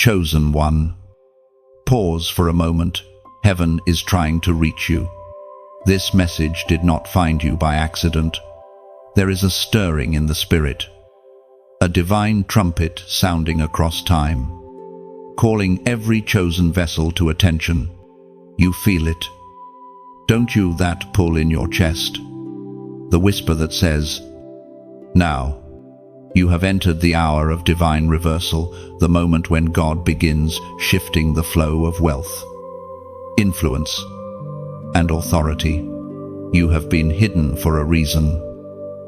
Chosen one. Pause for a moment. Heaven is trying to reach you. This message did not find you by accident. There is a stirring in the spirit, a divine trumpet sounding across time, calling every chosen vessel to attention. You feel it. Don't you? That pull in your chest, the whisper that says, now. You have entered the hour of divine reversal, the moment when God begins shifting the flow of wealth, influence, and authority. You have been hidden for a reason.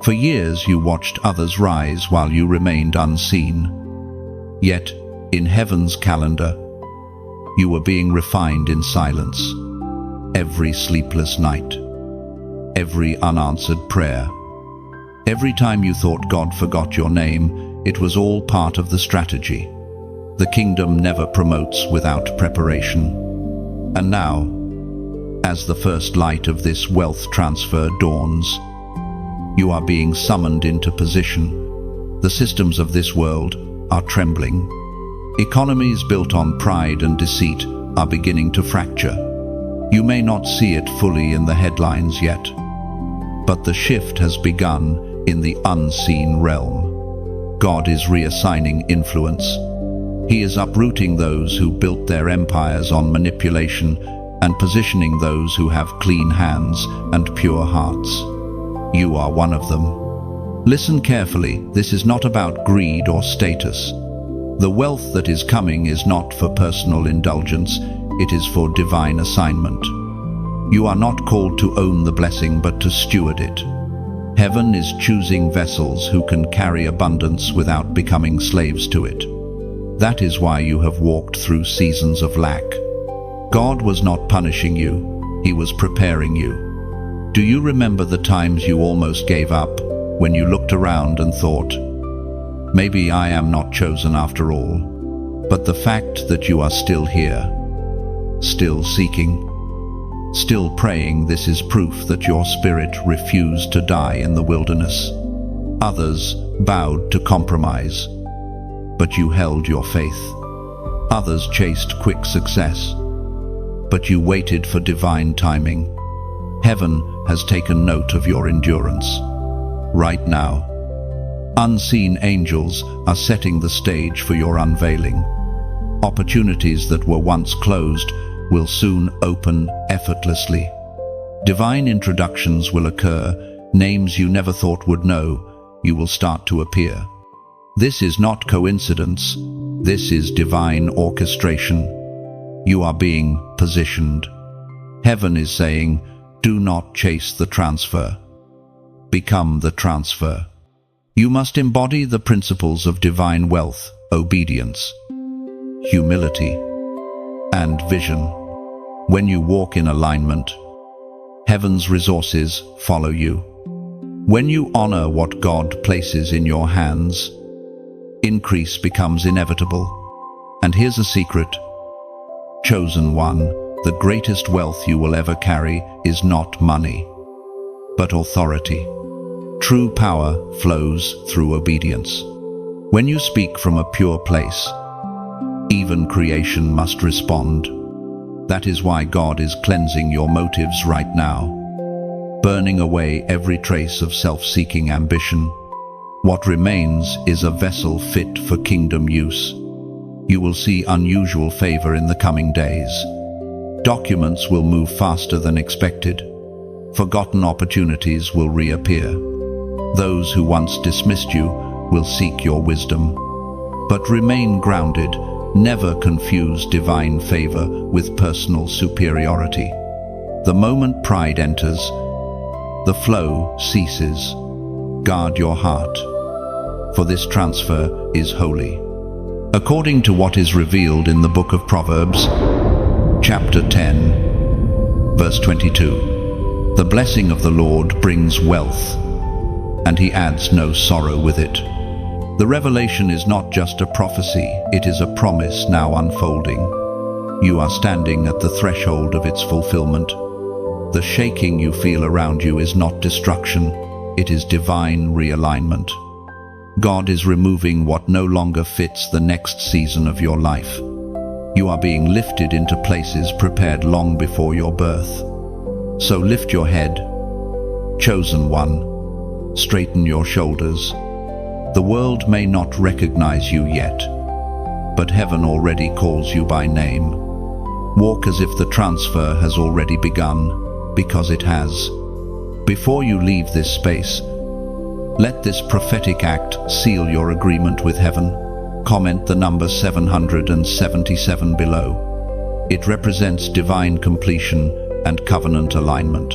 For years you watched others rise while you remained unseen. Yet, in heaven's calendar, you were being refined in silence. Every sleepless night, every unanswered prayer, every time you thought God forgot your name, it was all part of the strategy. The kingdom never promotes without preparation. And now, as the first light of this wealth transfer dawns, you are being summoned into position. The systems of this world are trembling. Economies built on pride and deceit are beginning to fracture. You may not see it fully in the headlines yet, but the shift has begun in the unseen realm. God is reassigning influence. He is uprooting those who built their empires on manipulation and positioning those who have clean hands and pure hearts. You are one of them. Listen carefully. This is not about greed or status. The wealth that is coming is not for personal indulgence. It is for divine assignment. You are not called to own the blessing, but to steward it. Heaven is choosing vessels who can carry abundance without becoming slaves to it. That is why you have walked through seasons of lack. God was not punishing you. He was preparing you. Do you remember the times you almost gave up, when you looked around and thought, maybe I am not chosen after all? But the fact that you are still here, still seeking, still praying, this is proof that your spirit refused to die in the wilderness. Others bowed to compromise, but you held your faith. Others chased quick success, but you waited for divine timing. Heaven has taken note of your endurance. Right now, unseen angels are setting the stage for your unveiling. Opportunities that were once closed will soon open effortlessly. Divine introductions will occur. Names you never thought would know, you will start to appear. This is not coincidence. This is divine orchestration. You are being positioned. Heaven is saying, do not chase the transfer. Become the transfer. You must embody the principles of divine wealth, obedience, humility, and vision. When you walk in alignment, heaven's resources follow you. When you honor what God places in your hands, increase becomes inevitable. And here's a secret. Chosen one, the greatest wealth you will ever carry is not money, but authority. True power flows through obedience. When you speak from a pure place, even creation must respond. That is why God is cleansing your motives right now, burning away every trace of self-seeking ambition. What remains is a vessel fit for kingdom use. You will see unusual favor in the coming days. Documents will move faster than expected. Forgotten opportunities will reappear. Those who once dismissed you will seek your wisdom. But remain grounded. Never confuse divine favor with personal superiority. The moment pride enters, the flow ceases. Guard your heart, for this transfer is holy. According to what is revealed in the book of Proverbs, chapter 10, verse 22, the blessing of the Lord brings wealth, and he adds no sorrow with it. The revelation is not just a prophecy, it is a promise now unfolding. You are standing at the threshold of its fulfillment. The shaking you feel around you is not destruction, it is divine realignment. God is removing what no longer fits the next season of your life. You are being lifted into places prepared long before your birth. So lift your head, chosen one, straighten your shoulders. The world may not recognize you yet, but heaven already calls you by name. Walk as if the transfer has already begun, because it has. Before you leave this space, let this prophetic act seal your agreement with heaven. Comment the number 777 below. It represents divine completion and covenant alignment.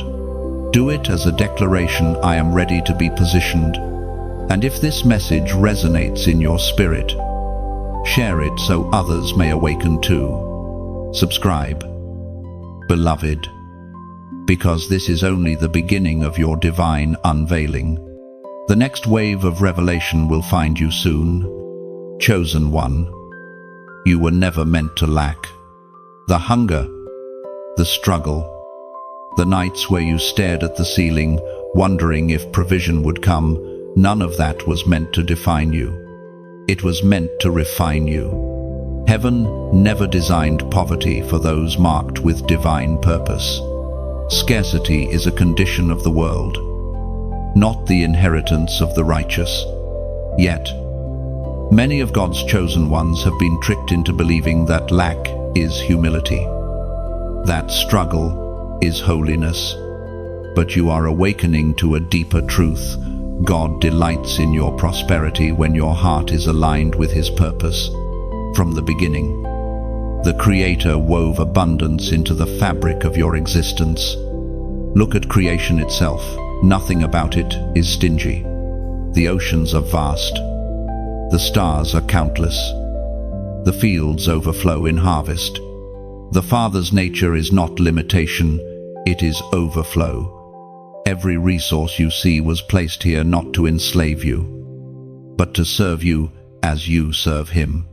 Do it as a declaration, I am ready to be positioned. And if this message resonates in your spirit, share it so others may awaken too. Subscribe, beloved, because this is only the beginning of your divine unveiling. The next wave of revelation will find you soon. Chosen one, you were never meant to lack. The hunger, the struggle, the nights where you stared at the ceiling, wondering if provision would come, none of that was meant to define you. It was meant to refine you. Heaven never designed poverty for those marked with divine purpose. Scarcity is a condition of the world, not the inheritance of the righteous. Yet, many of God's chosen ones have been tricked into believing that lack is humility, that struggle is holiness. But you are awakening to a deeper truth. God delights in your prosperity when your heart is aligned with His purpose. From the beginning, the Creator wove abundance into the fabric of your existence. Look at creation itself. Nothing about it is stingy. The oceans are vast. The stars are countless. The fields overflow in harvest. The Father's nature is not limitation, it is overflow. Every resource you see was placed here not to enslave you, but to serve you as you serve Him.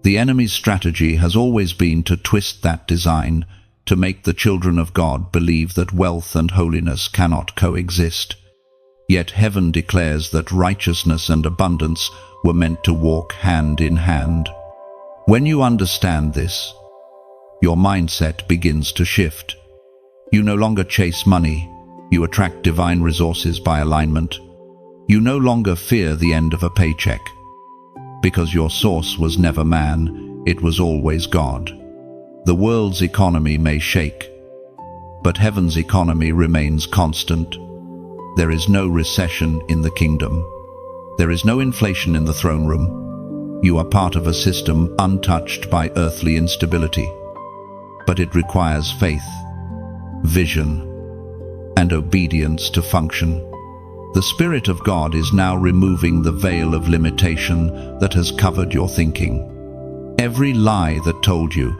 The enemy's strategy has always been to twist that design, to make the children of God believe that wealth and holiness cannot coexist. Yet heaven declares that righteousness and abundance were meant to walk hand in hand. When you understand this, your mindset begins to shift. You no longer chase money, you attract divine resources by alignment. You no longer fear the end of a paycheck, because your source was never man, it was always God. The world's economy may shake, but heaven's economy remains constant. There is no recession in the kingdom. There is no inflation in the throne room. You are part of a system untouched by earthly instability. But it requires faith, vision, and obedience to function. The Spirit of God is now removing the veil of limitation that has covered your thinking. Every lie that told you,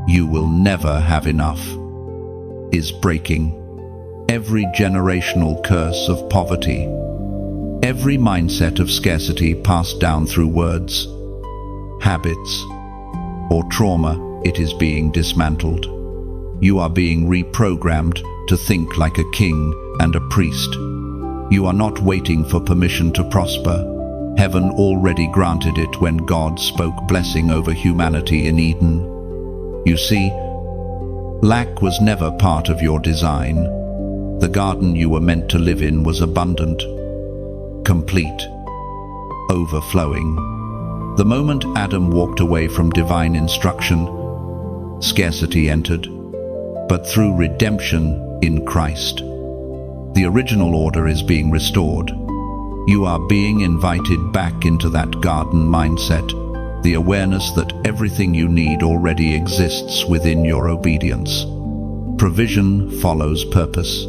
you will never have enough, is breaking. Every generational curse of poverty, every mindset of scarcity passed down through words, habits, or trauma, it is being dismantled. You are being reprogrammed to think like a king and a priest. You are not waiting for permission to prosper. Heaven already granted it when God spoke blessing over humanity in Eden. You see, lack was never part of your design. The garden you were meant to live in was abundant, complete, overflowing. The moment Adam walked away from divine instruction, scarcity entered, but through redemption in Christ, the original order is being restored. You are being invited back into that garden mindset, the awareness that everything you need already exists within your obedience. Provision follows purpose.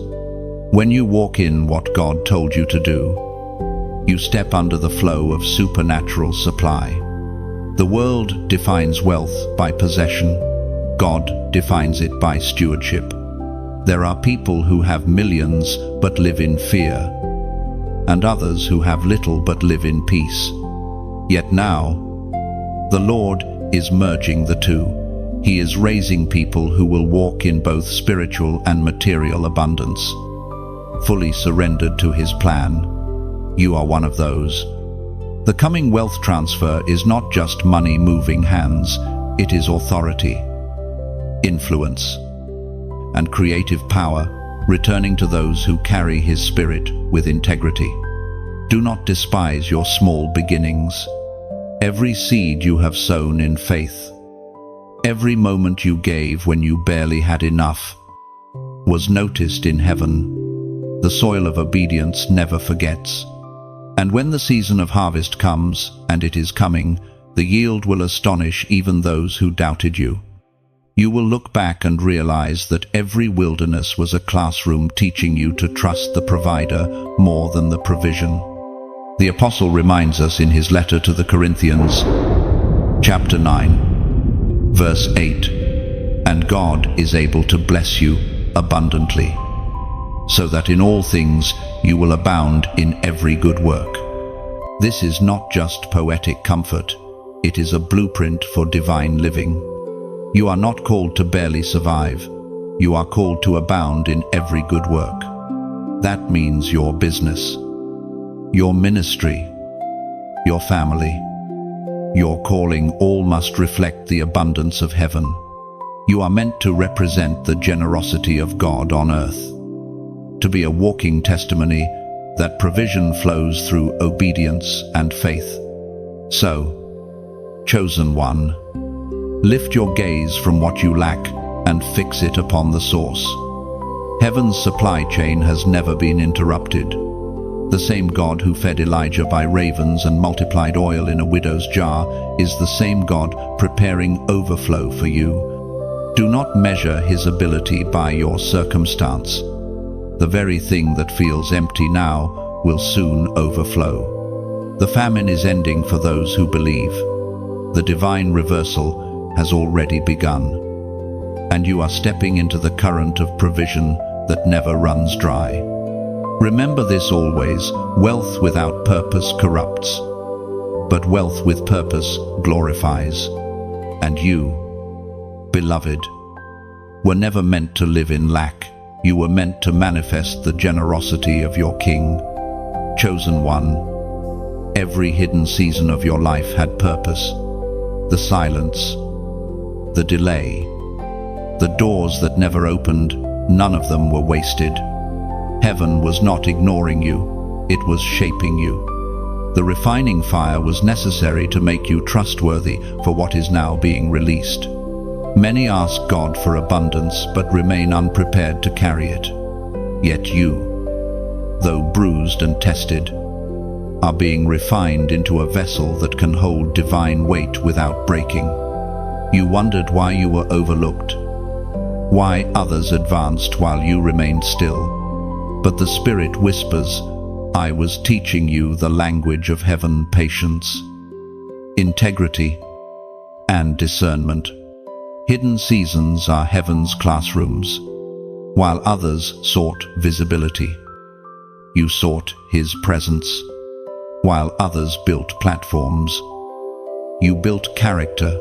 When you walk in what God told you to do, you step under the flow of supernatural supply. The world defines wealth by possession. God defines it by stewardship. There are people who have millions but live in fear, and others who have little but live in peace. Yet now, the Lord is merging the two. He is raising people who will walk in both spiritual and material abundance, fully surrendered to His plan. You are one of those. The coming wealth transfer is not just money moving hands, It is authority, influence, and creative power returning to those who carry His Spirit with integrity. Do not despise your small beginnings. Every seed you have sown in faith, every moment you gave when you barely had enough, was noticed in heaven. The soil of obedience never forgets. And when the season of harvest comes, and it is coming, the yield will astonish even those who doubted you. You will look back and realize that every wilderness was a classroom teaching you to trust the provider more than the provision. The apostle reminds us in his letter to the Corinthians, chapter 9, verse 8, "And God is able to bless you abundantly, so that in all things you will abound in every good work." This is not just poetic comfort, it is a blueprint for divine living. You are not called to barely survive, you are called to abound in every good work. That means your business, your ministry, your family, your calling all must reflect the abundance of heaven. You are meant to represent the generosity of God on earth, to be a walking testimony that provision flows through obedience and faith. So, chosen one, lift your gaze from what you lack and fix it upon the source. Heaven's supply chain has never been interrupted. The same God who fed Elijah by ravens and multiplied oil in a widow's jar is the same God preparing overflow for you. Do not measure His ability by your circumstance. The very thing that feels empty now will soon overflow. The famine is ending for those who believe. The divine reversal has already begun, and you are stepping into the current of provision that never runs dry. Remember this always: wealth without purpose corrupts, but wealth with purpose glorifies. And you, beloved, were never meant to live in lack. You were meant to manifest the generosity of your King. Chosen one, every hidden season of your life had purpose. The silence, the delay, the doors that never opened, none of them were wasted. Heaven was not ignoring you, it was shaping you. The refining fire was necessary to make you trustworthy for what is now being released. Many ask God for abundance but remain unprepared to carry it. Yet you, though bruised and tested, are being refined into a vessel that can hold divine weight without breaking. You wondered why you were overlooked, why others advanced while you remained still. But the Spirit whispers, "I was teaching you the language of heaven: patience, integrity, and discernment." Hidden seasons are heaven's classrooms. While others sought visibility, you sought His presence. While others built platforms, you built character.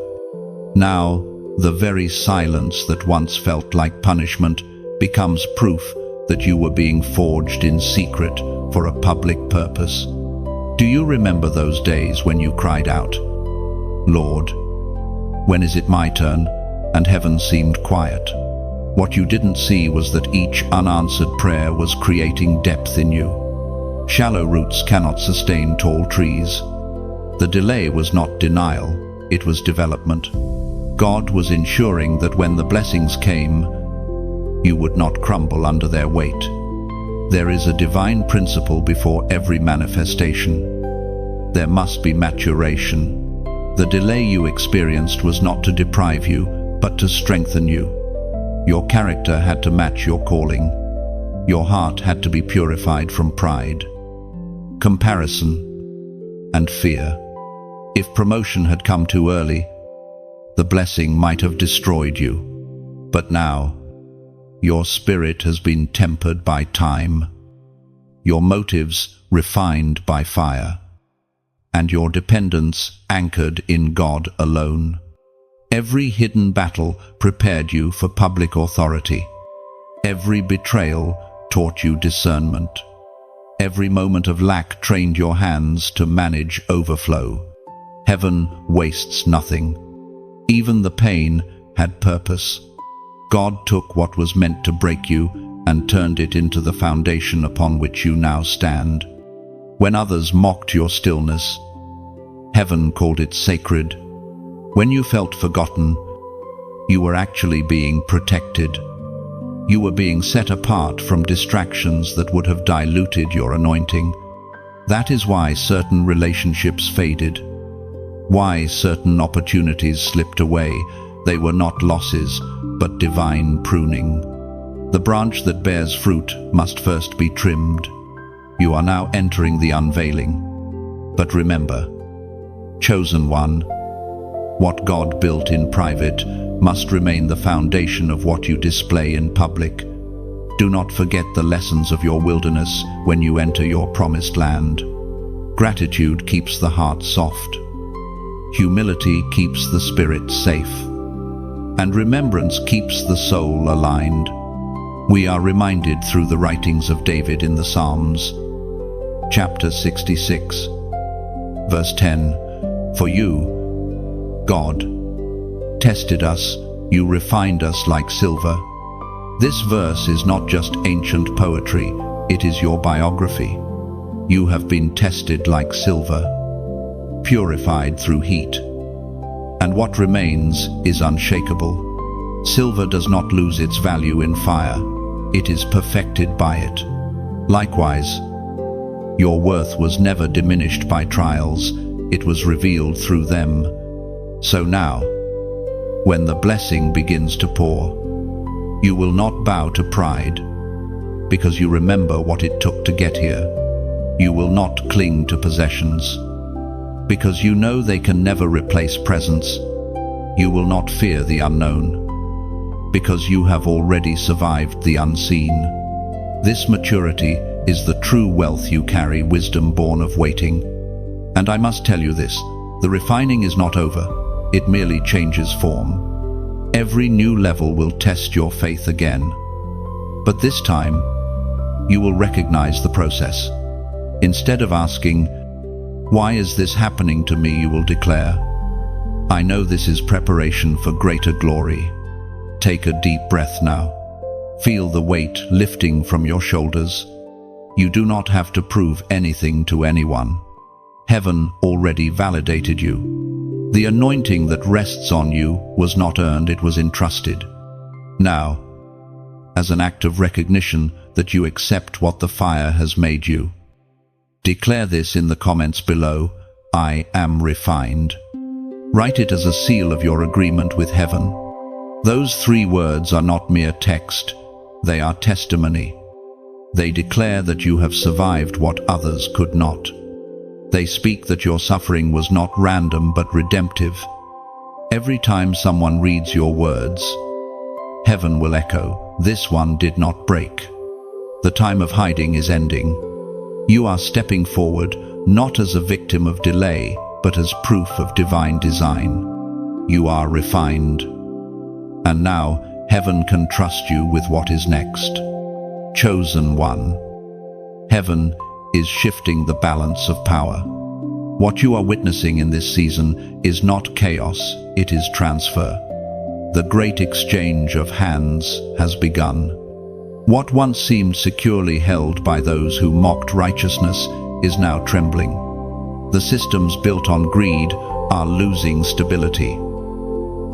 Now, the very silence that once felt like punishment becomes proof that you were being forged in secret for a public purpose. Do you remember those days when you cried out, "Lord, when is it my turn?" and heaven seemed quiet? What you didn't see was that each unanswered prayer was creating depth in you. Shallow roots cannot sustain tall trees. The delay was not denial, it was development. God was ensuring that when the blessings came, you would not crumble under their weight. There is a divine principle before every manifestation. There must be maturation. The delay you experienced was not to deprive you, but to strengthen you. Your character had to match your calling. Your heart had to be purified from pride, comparison, and fear. If promotion had come too early, the blessing might have destroyed you. But now, your spirit has been tempered by time, your motives refined by fire, and your dependence anchored in God alone. Every hidden battle prepared you for public authority. Every betrayal taught you discernment. Every moment of lack trained your hands to manage overflow. Heaven wastes nothing. Even the pain had purpose. God took what was meant to break you and turned it into the foundation upon which you now stand. When others mocked your stillness, heaven called it sacred. When you felt forgotten, you were actually being protected. You were being set apart from distractions that would have diluted your anointing. That is why certain relationships faded, why certain opportunities slipped away. They were not losses, but divine pruning. The branch that bears fruit must first be trimmed. You are now entering the unveiling. But remember, chosen one, what God built in private must remain the foundation of what you display in public. Do not forget the lessons of your wilderness when you enter your promised land. Gratitude keeps the heart soft. Humility keeps the spirit safe. And remembrance keeps the soul aligned. We are reminded through the writings of David in the Psalms. Chapter 66, verse 10, "For you, God, tested us, you refined us like silver." This verse is not just ancient poetry, it is your biography. You have been tested like silver, purified through heat. And what remains is unshakable. Silver does not lose its value in fire, it is perfected by it. Likewise, your worth was never diminished by trials, it was revealed through them. So now, when the blessing begins to pour, you will not bow to pride, because you remember what it took to get here. You will not cling to possessions, because you know they can never replace presence. You will not fear the unknown, because you have already survived the unseen. This maturity is the true wealth you carry, wisdom born of waiting. And I must tell you this, the refining is not over, it merely changes form. Every new level will test your faith again. But this time, you will recognize the process. Instead of asking, "Why is this happening to me?" you will declare, "I know this is preparation for greater glory." Take a deep breath now. Feel the weight lifting from your shoulders. You do not have to prove anything to anyone. Heaven already validated you. The anointing that rests on you was not earned, it was entrusted. Now, as an act of recognition that you accept what the fire has made you, declare this in the comments below, "I am refined." Write it as a seal of your agreement with heaven. Those 3 words are not mere text, they are testimony. They declare that you have survived what others could not. They speak that your suffering was not random but redemptive. Every time someone reads your words, heaven will echo, "This one did not break." The time of hiding is ending. You are stepping forward, not as a victim of delay, but as proof of divine design. You are refined. And now, heaven can trust you with what is next. Chosen one. Heaven is shifting the balance of power. What you are witnessing in this season is not chaos, it is transfer. The great exchange of hands has begun. What once seemed securely held by those who mocked righteousness is now trembling. The systems built on greed are losing stability.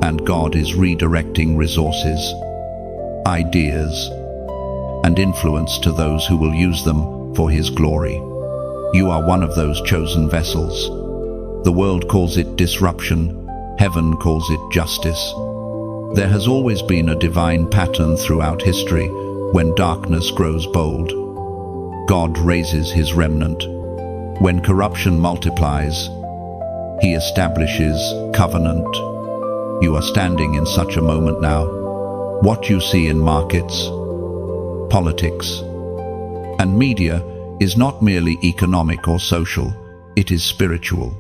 And God is redirecting resources, ideas, and influence to those who will use them for His glory. You are one of those chosen vessels. The world calls it disruption, heaven calls it justice. There has always been a divine pattern throughout history. When darkness grows bold, God raises His remnant. When corruption multiplies, He establishes covenant. You are standing in such a moment now. What you see in markets, politics, and media is not merely economic or social, it is spiritual.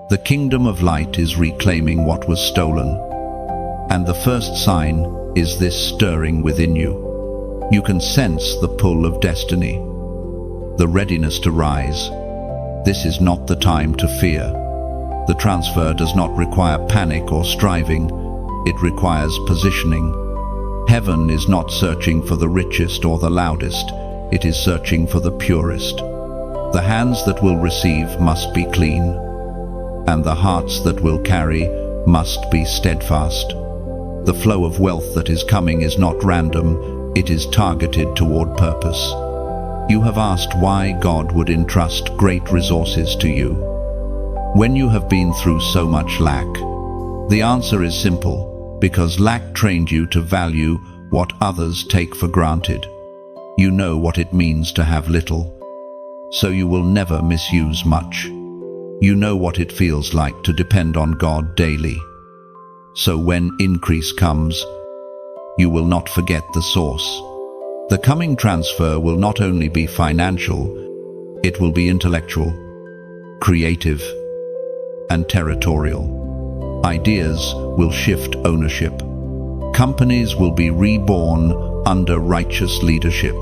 The kingdom of light is reclaiming what was stolen. And the first sign is this stirring within you. You can sense the pull of destiny, the readiness to rise. This is not the time to fear. The transfer does not require panic or striving, it requires positioning. Heaven is not searching for the richest or the loudest, it is searching for the purest. The hands that will receive must be clean, and the hearts that will carry must be steadfast. The flow of wealth that is coming is not random, it is targeted toward purpose. You have asked why God would entrust great resources to you when you have been through so much lack. The answer is simple: because lack trained you to value what others take for granted. You know what it means to have little, so you will never misuse much. You know what it feels like to depend on God daily. So when increase comes, you will not forget the source. The coming transfer will not only be financial, it will be intellectual, creative, and territorial. Ideas will shift ownership. Companies will be reborn under righteous leadership.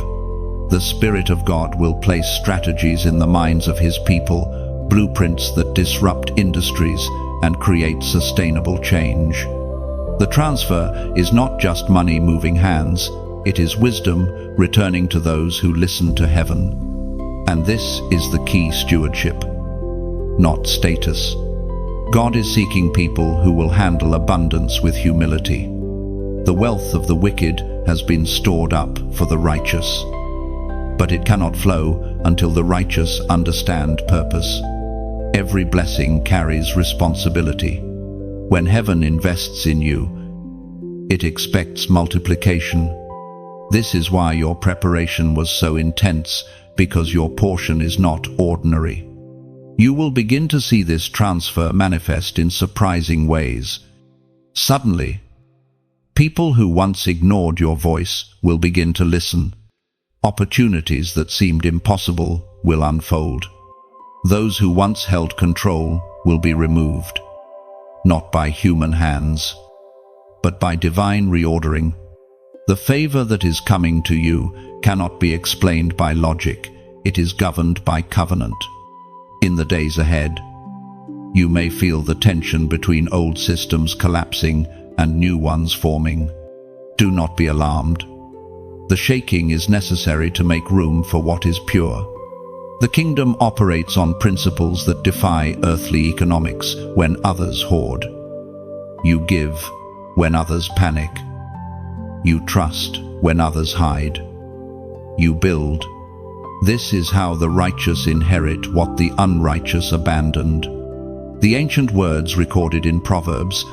The Spirit of God will place strategies in the minds of His people, blueprints that disrupt industries and create sustainable change. The transfer is not just money moving hands, it is wisdom returning to those who listen to heaven. And this is the key: stewardship, not status. God is seeking people who will handle abundance with humility. The wealth of the wicked has been stored up for the righteous, but it cannot flow until the righteous understand purpose. Every blessing carries responsibility. When heaven invests in you, it expects multiplication. This is why your preparation was so intense, because your portion is not ordinary. You will begin to see this transfer manifest in surprising ways. Suddenly, people who once ignored your voice will begin to listen. Opportunities that seemed impossible will unfold. Those who once held control will be removed, not by human hands, but by divine reordering. The favor that is coming to you cannot be explained by logic, it is governed by covenant. In the days ahead, you may feel the tension between old systems collapsing and new ones forming. Do not be alarmed. The shaking is necessary to make room for what is pure. The kingdom operates on principles that defy earthly economics when others hoard. You give when others panic. You trust when others hide. You build. This is how the righteous inherit what the unrighteous abandoned. The ancient words recorded in Proverbs,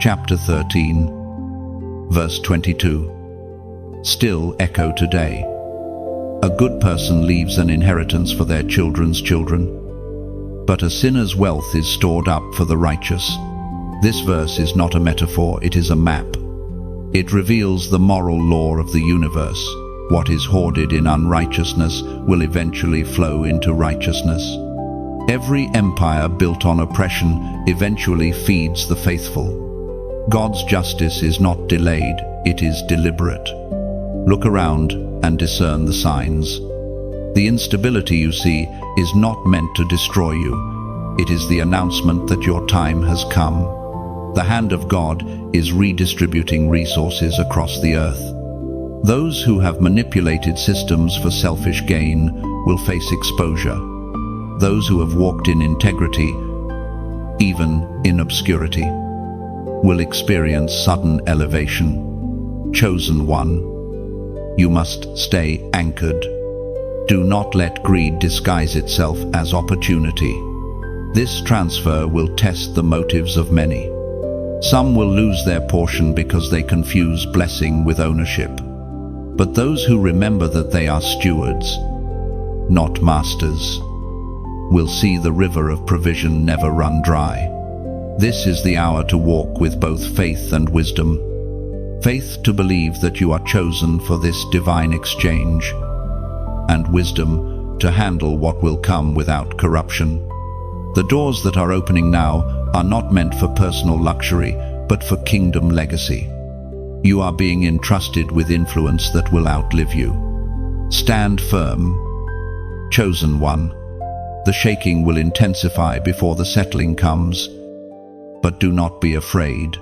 chapter 13, verse 22, still echo today. A good person leaves an inheritance for their children's children, but a sinner's wealth is stored up for the righteous. This verse is not a metaphor, it is a map. It reveals the moral law of the universe. What is hoarded in unrighteousness will eventually flow into righteousness. Every empire built on oppression eventually feeds the faithful. God's justice is not delayed, it is deliberate. Look around and discern the signs. The instability you see is not meant to destroy you. It is the announcement that your time has come. The hand of God is redistributing resources across the earth. Those who have manipulated systems for selfish gain will face exposure. Those who have walked in integrity, even in obscurity, will experience sudden elevation. Chosen one, you must stay anchored. Do not let greed disguise itself as opportunity. This transfer will test the motives of many. Some will lose their portion because they confuse blessing with ownership. But those who remember that they are stewards, not masters, will see the river of provision never run dry. This is the hour to walk with both faith and wisdom. Faith to believe that you are chosen for this divine exchange, and wisdom to handle what will come without corruption. The doors that are opening now are not meant for personal luxury, but for kingdom legacy. You are being entrusted with influence that will outlive you. Stand firm, chosen one. The shaking will intensify before the settling comes. But do not be afraid.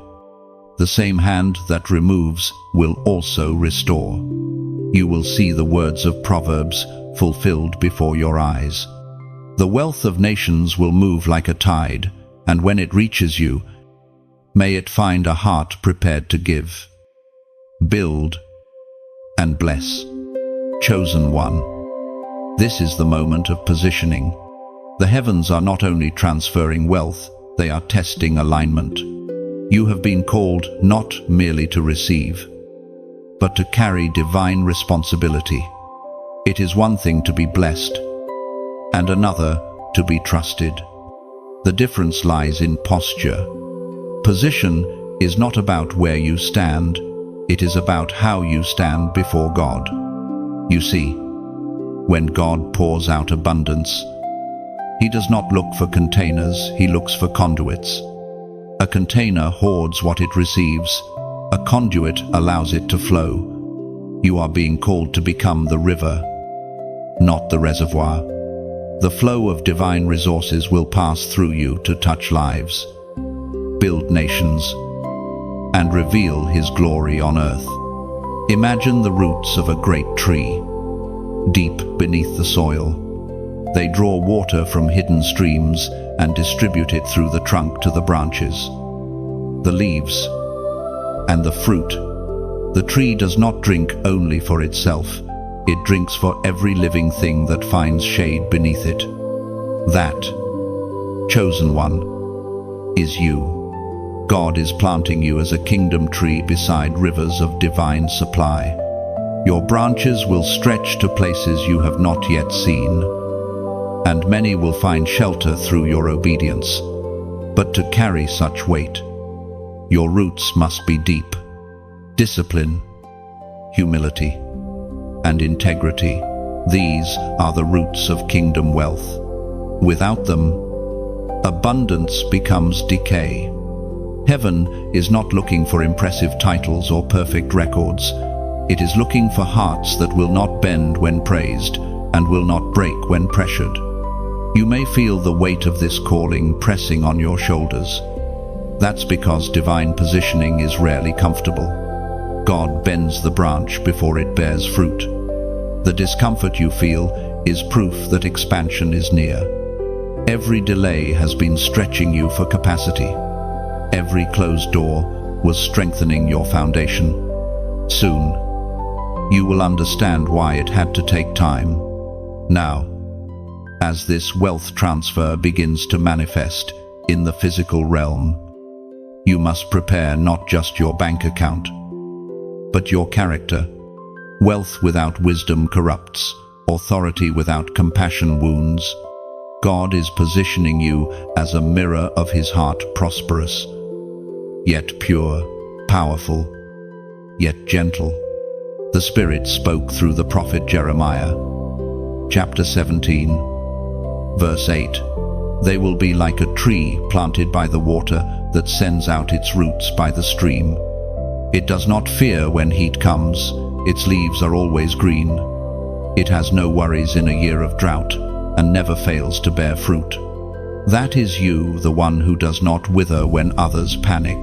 The same hand that removes will also restore. You will see the words of Proverbs fulfilled before your eyes. The wealth of nations will move like a tide, and when it reaches you, may it find a heart prepared to give. Build and bless. Chosen one. This is the moment of positioning. The heavens are not only transferring wealth, they are testing alignment. You have been called not merely to receive, but to carry divine responsibility. It is one thing to be blessed, and another to be trusted. The difference lies in posture. Position is not about where you stand, it is about how you stand before God. You see, when God pours out abundance, He does not look for containers, He looks for conduits. A container hoards what it receives, a conduit allows it to flow. You are being called to become the river, not the reservoir. The flow of divine resources will pass through you to touch lives, build nations, and reveal His glory on earth. Imagine the roots of a great tree, deep beneath the soil. They draw water from hidden streams and distribute it through the trunk to the branches, the leaves, and the fruit. The tree does not drink only for itself, it drinks for every living thing that finds shade beneath it. That, chosen one, is you. God is planting you as a kingdom tree beside rivers of divine supply. Your branches will stretch to places you have not yet seen, and many will find shelter through your obedience. But to carry such weight, your roots must be deep. Discipline, humility, and integrity. These are the roots of kingdom wealth. Without them, abundance becomes decay. Heaven is not looking for impressive titles or perfect records. It is looking for hearts that will not bend when praised and will not break when pressured. You may feel the weight of this calling pressing on your shoulders. That's because divine positioning is rarely comfortable. God bends the branch before it bears fruit. The discomfort you feel is proof that expansion is near. Every delay has been stretching you for capacity. Every closed door was strengthening your foundation. Soon, you will understand why it had to take time. Now, as this wealth transfer begins to manifest in the physical realm, you must prepare not just your bank account, but your character. Wealth without wisdom corrupts, authority without compassion wounds. God is positioning you as a mirror of His heart, prosperous, yet pure, powerful, yet gentle. The Spirit spoke through the prophet Jeremiah. Chapter 17. Verse 8, they will be like a tree planted by the water that sends out its roots by the stream. It does not fear when heat comes, its leaves are always green. It has no worries in a year of drought and never fails to bear fruit. That is you, the one who does not wither when others panic,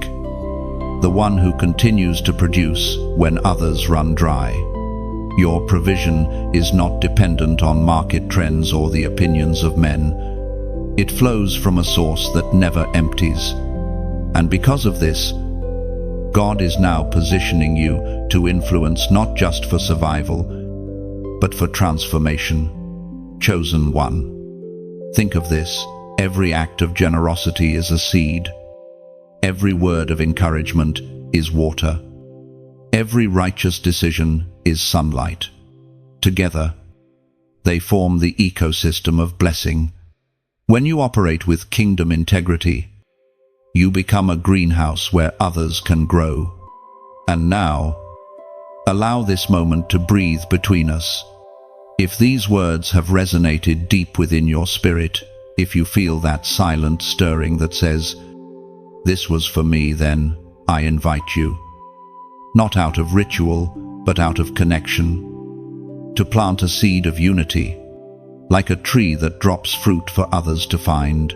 the one who continues to produce when others run dry. Your provision is not dependent on market trends or the opinions of men. It flows from a source that never empties. And because of this, God is now positioning you to influence not just for survival, but for transformation. Chosen one. Think of this. Every act of generosity is a seed. Every word of encouragement is water. Every righteous decision is sunlight. Together, they form the ecosystem of blessing. When you operate with kingdom integrity, you become a greenhouse where others can grow. And now, allow this moment to breathe between us. If these words have resonated deep within your spirit, if you feel that silent stirring that says, "This was for me," then I invite you, not out of ritual, but out of connection, to plant a seed of unity, like a tree that drops fruit for others to find.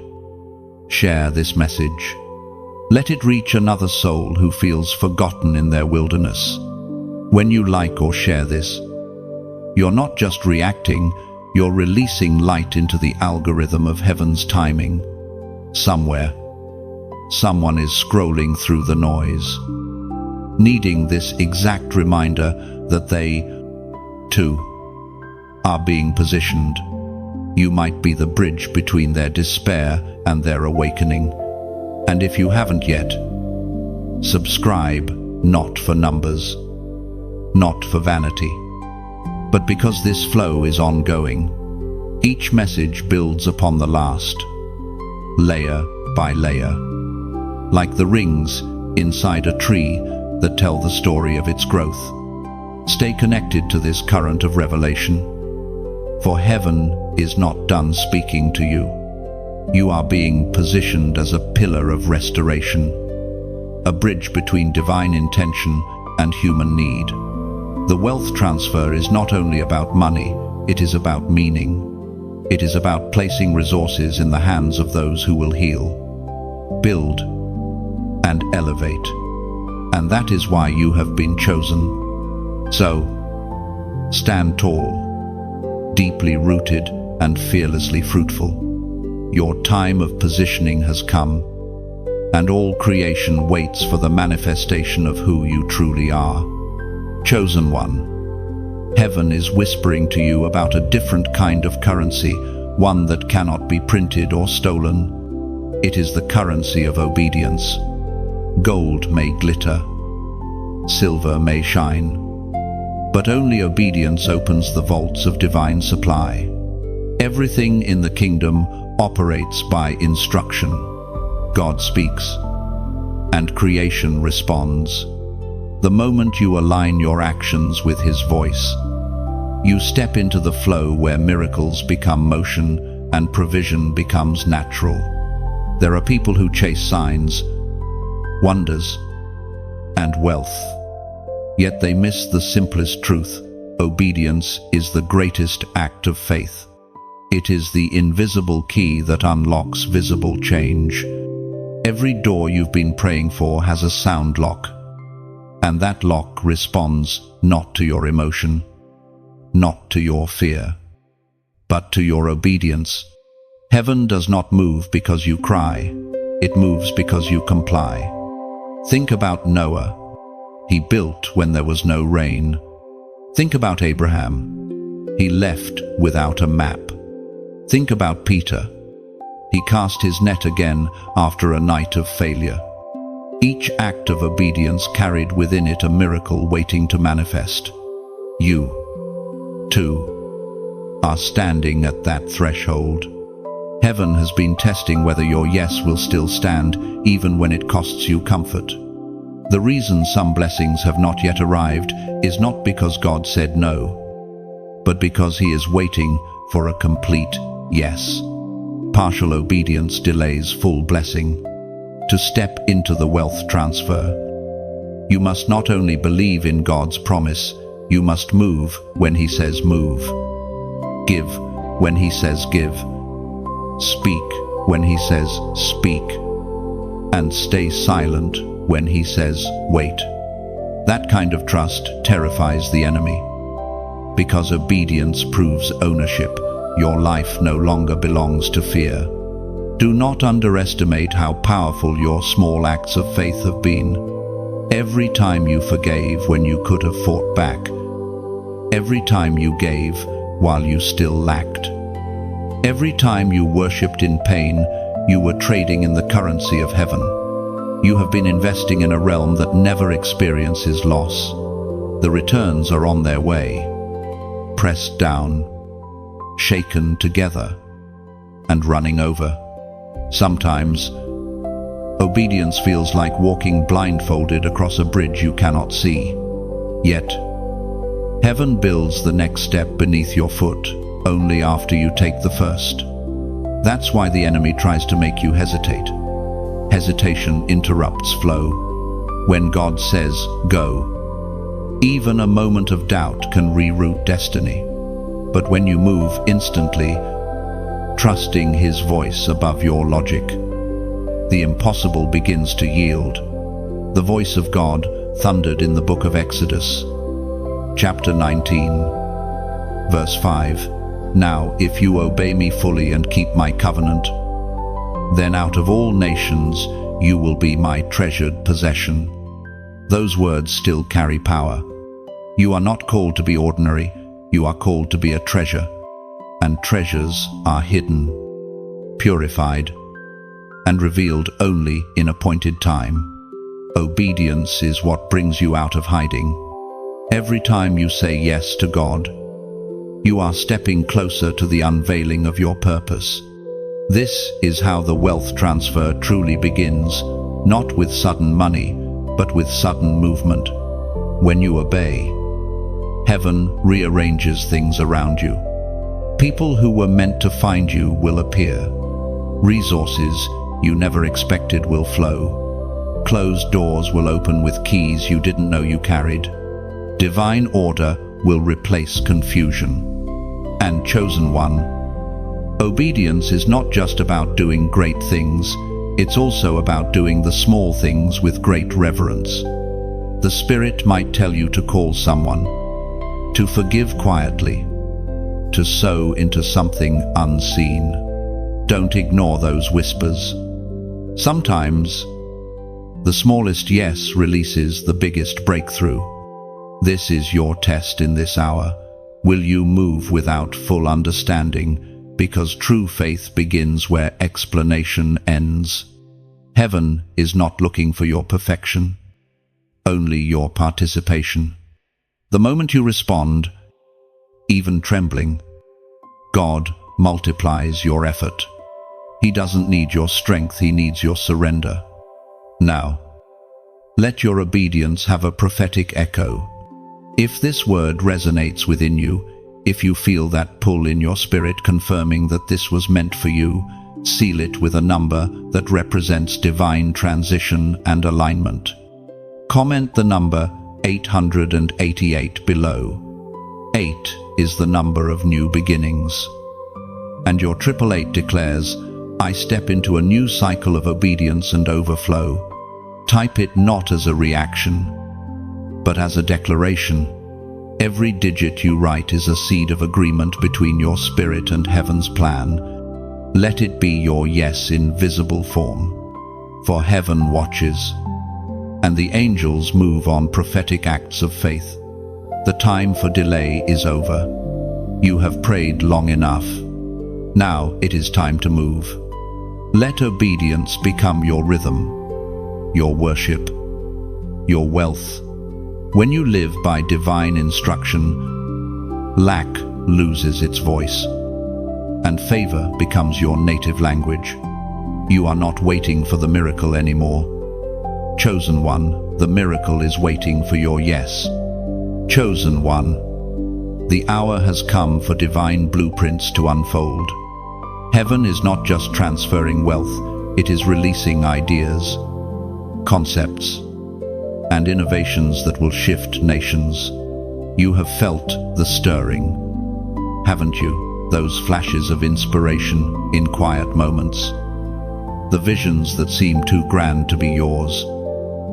Share this message. Let it reach another soul who feels forgotten in their wilderness. When you like or share this, you're not just reacting, you're releasing light into the algorithm of heaven's timing. Somewhere, someone is scrolling through the noise, needing this exact reminder that they, too, are being positioned. You might be the bridge between their despair and their awakening. And if you haven't yet, subscribe, not for numbers, not for vanity, but because this flow is ongoing. Each message builds upon the last, layer by layer, like the rings inside a tree that tell the story of its growth. Stay connected to this current of revelation, for heaven is not done speaking to you. You are being positioned as a pillar of restoration, a bridge between divine intention and human need. The wealth transfer is not only about money, it is about meaning. It is about placing resources in the hands of those who will heal, build, and elevate. And that is why you have been chosen. So, stand tall, deeply rooted and fearlessly fruitful. Your time of positioning has come, and all creation waits for the manifestation of who you truly are. Chosen one, heaven is whispering to you about a different kind of currency, one that cannot be printed or stolen. It is the currency of obedience. Gold may glitter, silver may shine, but only obedience opens the vaults of divine supply. Everything in the kingdom operates by instruction. God speaks, and creation responds. The moment you align your actions with His voice, you step into the flow where miracles become motion and provision becomes natural. There are people who chase signs, wonders, and wealth, yet they miss the simplest truth. Obedience is the greatest act of faith. It is the invisible key that unlocks visible change. Every door you've been praying for has a sound lock, and that lock responds not to your emotion, not to your fear, but to your obedience. Heaven does not move because you cry, it moves because you comply. Think about Noah. He built when there was no rain. Think about Abraham. He left without a map. Think about Peter. He cast his net again after a night of failure. Each act of obedience carried within it a miracle waiting to manifest. You, too, are standing at that threshold. Heaven has been testing whether your yes will still stand, even when it costs you comfort. The reason some blessings have not yet arrived is not because God said no, but because He is waiting for a complete yes. Partial obedience delays full blessing. To step into the wealth transfer, you must not only believe in God's promise, you must move when He says move. Give when He says give. Speak when He says speak. And stay silent when He says wait. That kind of trust terrifies the enemy, because obedience proves ownership. Your life no longer belongs to fear. Do not underestimate how powerful your small acts of faith have been. Every time you forgave when you could have fought back. Every time you gave while you still lacked. Every time you worshipped in pain, you were trading in the currency of heaven. You have been investing in a realm that never experiences loss. The returns are on their way. Pressed down, shaken together, and running over. Sometimes, obedience feels like walking blindfolded across a bridge you cannot see. Yet, heaven builds the next step beneath your foot only after you take the first. That's why the enemy tries to make you hesitate. Hesitation interrupts flow. When God says, go, even a moment of doubt can reroute destiny. but when you move instantly, trusting His voice above your logic, the impossible begins to yield. The voice of God thundered in the book of Exodus, chapter 19, verse 5. Now, if you obey me fully and keep my covenant, then out of all nations you will be my treasured possession. Those words still carry power. You are not called to be ordinary, you are called to be a treasure. And treasures are hidden, purified, and revealed only in appointed time. Obedience is what brings you out of hiding. Every time you say yes to God, you are stepping closer to the unveiling of your purpose. This is how the wealth transfer truly begins, not with sudden money, but with sudden movement. When you obey, heaven rearranges things around you. People who were meant to find you will appear. Resources you never expected will flow. Closed doors will open with keys you didn't know you carried. Divine order will replace confusion. And chosen one, obedience is not just about doing great things, it's also about doing the small things with great reverence. The Spirit might tell you to call someone, to forgive quietly, to sow into something unseen. Don't ignore those whispers. Sometimes, the smallest yes releases the biggest breakthrough. This is your test in this hour. Will you move without full understanding? Because true faith begins where explanation ends. Heaven is not looking for your perfection, only your participation. The moment you respond, even trembling, God multiplies your effort. He doesn't need your strength, He needs your surrender. Now, let your obedience have a prophetic echo. If this word resonates within you, if you feel that pull in your spirit confirming that this was meant for you, seal it with a number that represents divine transition and alignment. Comment the number 888 below. 8 is the number of new beginnings. And your 888 declares, I step into a new cycle of obedience and overflow. Type it not as a reaction, but as a declaration. Every digit you write is a seed of agreement between your spirit and heaven's plan. Let it be your yes in visible form. For heaven watches, and the angels move on prophetic acts of faith. The time for delay is over. You have prayed long enough. Now it is time to move. Let obedience become your rhythm, your worship, your wealth. When you live by divine instruction, lack loses its voice, and favor becomes your native language. You are not waiting for the miracle anymore. Chosen one, the miracle is waiting for your yes. Chosen one, the hour has come for divine blueprints to unfold. Heaven is not just transferring wealth, it is releasing ideas, concepts, and innovations that will shift nations. You have felt the stirring, haven't you? Those flashes of inspiration in quiet moments. The visions that seem too grand to be yours.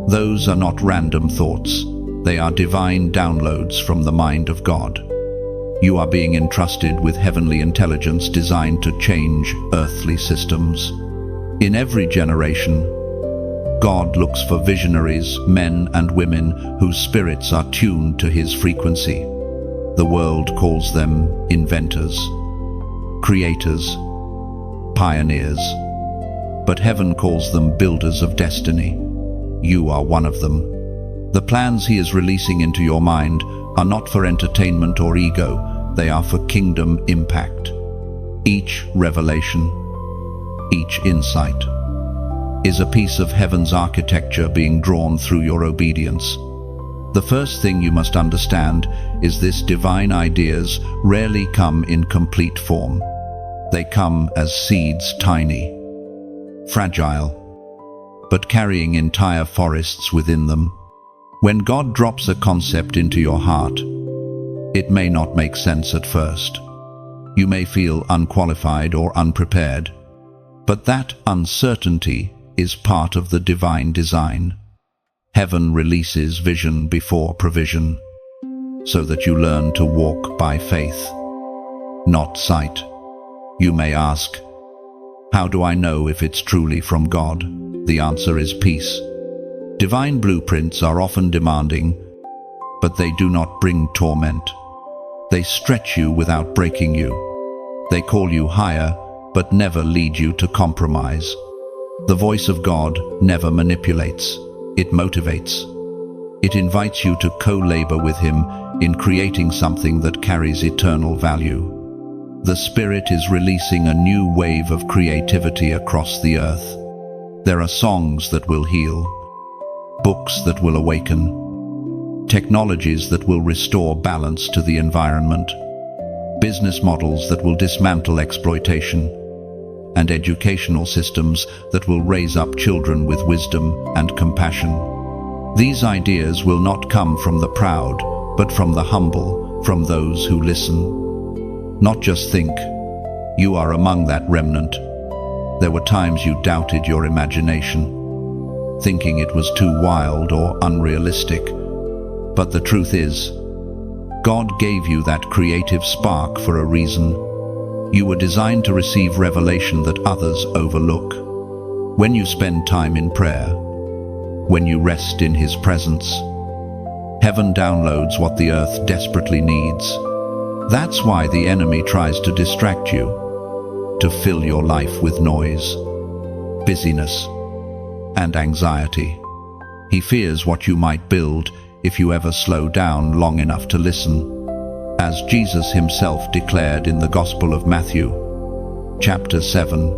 Those are not random thoughts. They are divine downloads from the mind of God. You are being entrusted with heavenly intelligence designed to change earthly systems. In every generation, God looks for visionaries, men and women whose spirits are tuned to His frequency. The world calls them inventors, creators, pioneers. But heaven calls them builders of destiny. You are one of them. The plans He is releasing into your mind are not for entertainment or ego, they are for kingdom impact. Each revelation, each insight, is a piece of heaven's architecture being drawn through your obedience. The first thing you must understand is this: divine ideas rarely come in complete form. They come as seeds, tiny, fragile, but carrying entire forests within them. When God drops a concept into your heart, it may not make sense at first. You may feel unqualified or unprepared, but that uncertainty is part of the divine design. Heaven releases vision before provision, so that you learn to walk by faith, not sight. You may ask, how do I know if it's truly from God? The answer is peace. Divine blueprints are often demanding, but they do not bring torment. They stretch you without breaking you. They call you higher, but never lead you to compromise. The voice of God never manipulates. It motivates. It invites you to co-labor with Him in creating something that carries eternal value. The Spirit is releasing a new wave of creativity across the earth. There are songs that will heal, books that will awaken, technologies that will restore balance to the environment, business models that will dismantle exploitation, and educational systems that will raise up children with wisdom and compassion. These ideas will not come from the proud, but from the humble, from those who listen. Not just think. You are among that remnant. There were times you doubted your imagination, thinking it was too wild or unrealistic. But the truth is, God gave you that creative spark for a reason. You were designed to receive revelation that others overlook. When you spend time in prayer, when you rest in His presence, heaven downloads what the earth desperately needs. That's why the enemy tries to distract you, to fill your life with noise, busyness, and anxiety. He fears what you might build if you ever slow down long enough to listen. As Jesus Himself declared in the Gospel of Matthew, chapter 7,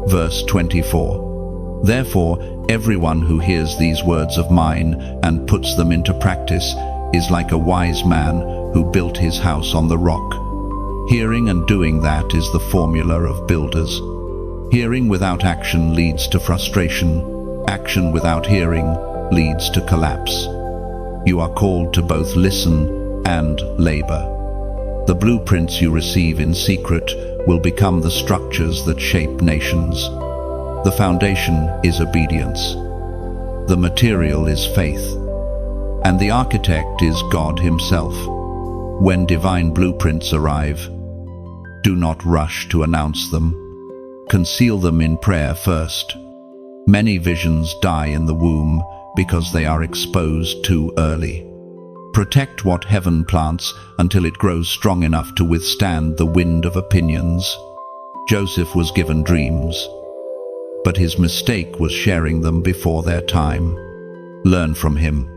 verse 24, "Therefore, everyone who hears these words of mine and puts them into practice is like a wise man who built his house on the rock." Hearing and doing that is the formula of builders. Hearing without action leads to frustration. Action without hearing leads to collapse. You are called to both listen and labor. The blueprints you receive in secret will become the structures that shape nations. The foundation is obedience. The material is faith. And the architect is God Himself. When divine blueprints arrive, do not rush to announce them. Conceal them in prayer first. Many visions die in the womb because they are exposed too early. Protect what heaven plants until it grows strong enough to withstand the wind of opinions. Joseph was given dreams, but his mistake was sharing them before their time. Learn from him.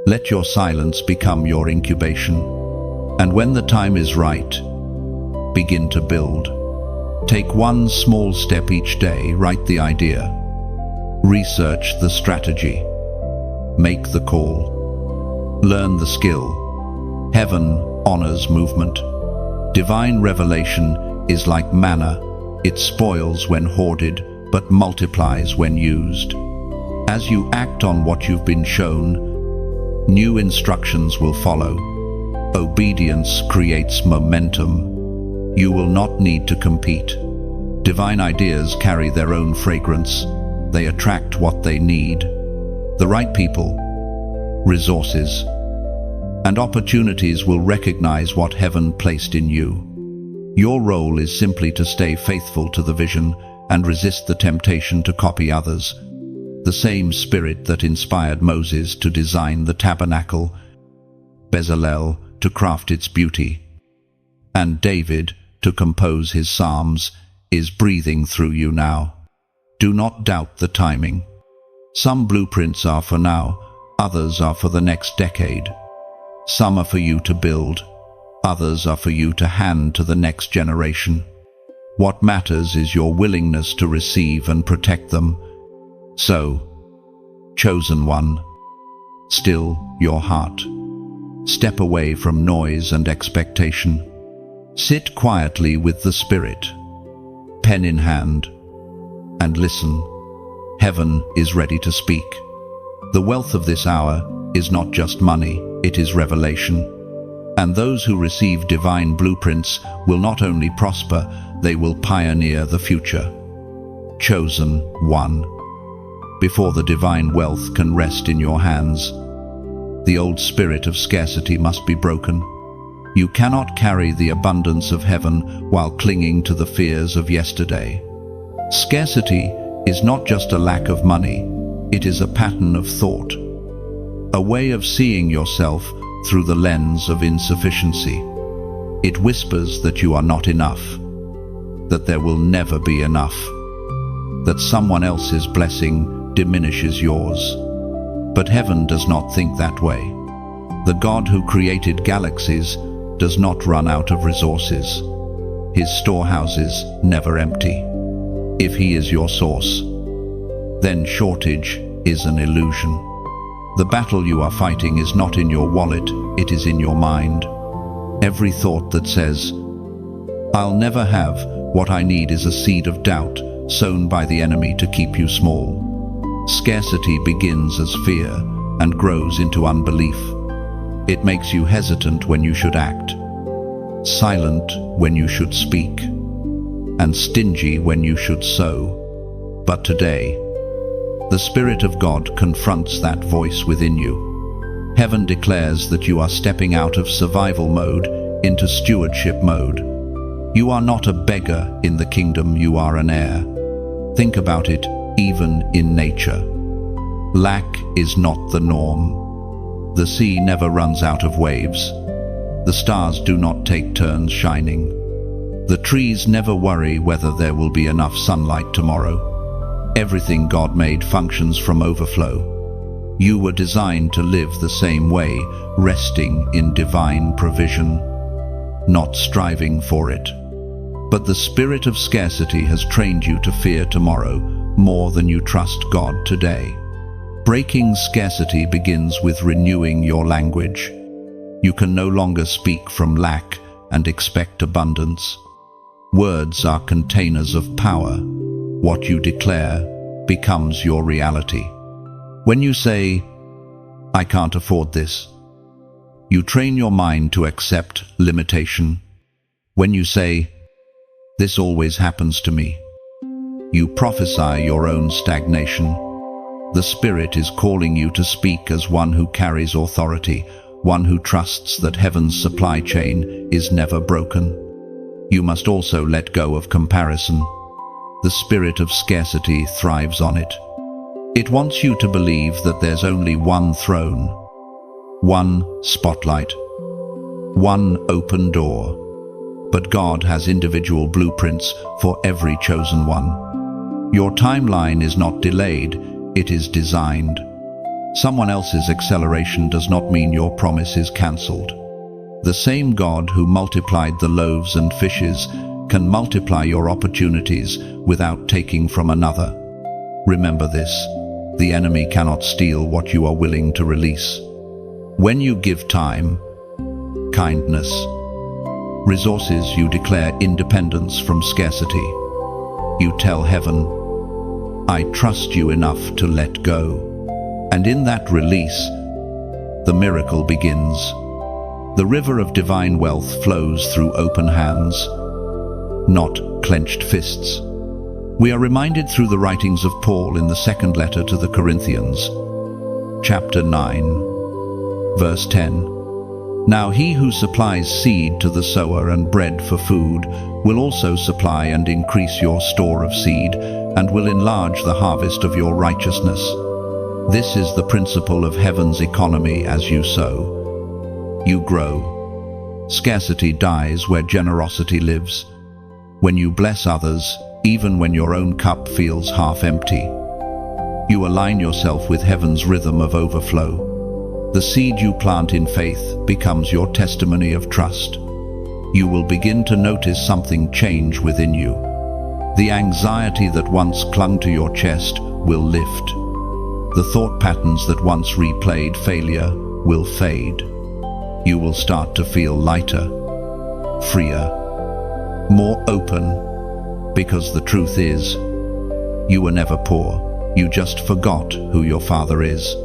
Let your silence become your incubation. And when the time is right, begin to build. Take one small step each day. Write the idea. Research the strategy. Make the call. Learn the skill. Heaven honors movement. Divine revelation is like manna. It spoils when hoarded, but multiplies when used. As you act on what you've been shown, new instructions will follow. Obedience creates momentum. You will not need to compete. Divine ideas carry their own fragrance. They attract what they need. The right people, resources, and opportunities will recognize what heaven placed in you. Your role is simply to stay faithful to the vision and resist the temptation to copy others. The same spirit that inspired Moses to design the tabernacle, Bezalel to craft its beauty, and David to compose his psalms is breathing through you now. Do not doubt the timing. Some blueprints are for now, others are for the next decade. Some are for you to build, others are for you to hand to the next generation. What matters is your willingness to receive and protect them. So, chosen one, still your heart. Step away from noise and expectation. Sit quietly with the Spirit, pen in hand, and listen. Heaven is ready to speak. The wealth of this hour is not just money, it is revelation. And those who receive divine blueprints will not only prosper, they will pioneer the future. Chosen one. Before the divine wealth can rest in your hands, the old spirit of scarcity must be broken. You cannot carry the abundance of heaven while clinging to the fears of yesterday. Scarcity is not just a lack of money, it is a pattern of thought, a way of seeing yourself through the lens of insufficiency. It whispers that you are not enough, that there will never be enough, that someone else's blessing diminishes yours. But heaven does not think that way. The God who created galaxies does not run out of resources. His storehouses never empty. If he is your source, then shortage is an illusion. The battle you are fighting is not in your wallet, it is in your mind. Every thought that says, "I'll never have what I need," is a seed of doubt sown by the enemy to keep you small. Scarcity begins as fear and grows into unbelief. It makes you hesitant when you should act, silent when you should speak, and stingy when you should sow. But today, the Spirit of God confronts that voice within you. Heaven declares that you are stepping out of survival mode into stewardship mode. You are not a beggar in the kingdom, you are an heir. Think about it, even in nature. Lack is not the norm. The sea never runs out of waves. The stars do not take turns shining. The trees never worry whether there will be enough sunlight tomorrow. Everything God made functions from overflow. You were designed to live the same way, resting in divine provision, not striving for it. But the spirit of scarcity has trained you to fear tomorrow more than you trust God today. Breaking scarcity begins with renewing your language. You can no longer speak from lack and expect abundance. Words are containers of power. What you declare becomes your reality. When you say, "I can't afford this," you train your mind to accept limitation. When you say, "This always happens to me," you prophesy your own stagnation. The Spirit is calling you to speak as one who carries authority, one who trusts that heaven's supply chain is never broken. You must also let go of comparison. The spirit of scarcity thrives on it. It wants you to believe that there's only one throne, one spotlight, one open door. But God has individual blueprints for every chosen one. Your timeline is not delayed, it is designed. Someone else's acceleration does not mean your promise is cancelled. The same God who multiplied the loaves and fishes can multiply your opportunities without taking from another. Remember this: the enemy cannot steal what you are willing to release. When you give time, kindness, resources, you declare independence from scarcity. You tell heaven, "I trust you enough to let go." And in that release, the miracle begins. The river of divine wealth flows through open hands, not clenched fists. We are reminded through the writings of Paul in the second letter to the Corinthians, chapter 9, verse 10. "Now he who supplies seed to the sower and bread for food will also supply and increase your store of seed, and will enlarge the harvest of your righteousness." This is the principle of heaven's economy. As you sow, you grow. Scarcity dies where generosity lives. When you bless others, even when your own cup feels half empty, you align yourself with heaven's rhythm of overflow. The seed you plant in faith becomes your testimony of trust. You will begin to notice something change within you. The anxiety that once clung to your chest will lift. The thought patterns that once replayed failure will fade. You will start to feel lighter, freer, more open, because the truth is, you were never poor. You just forgot who your Father is.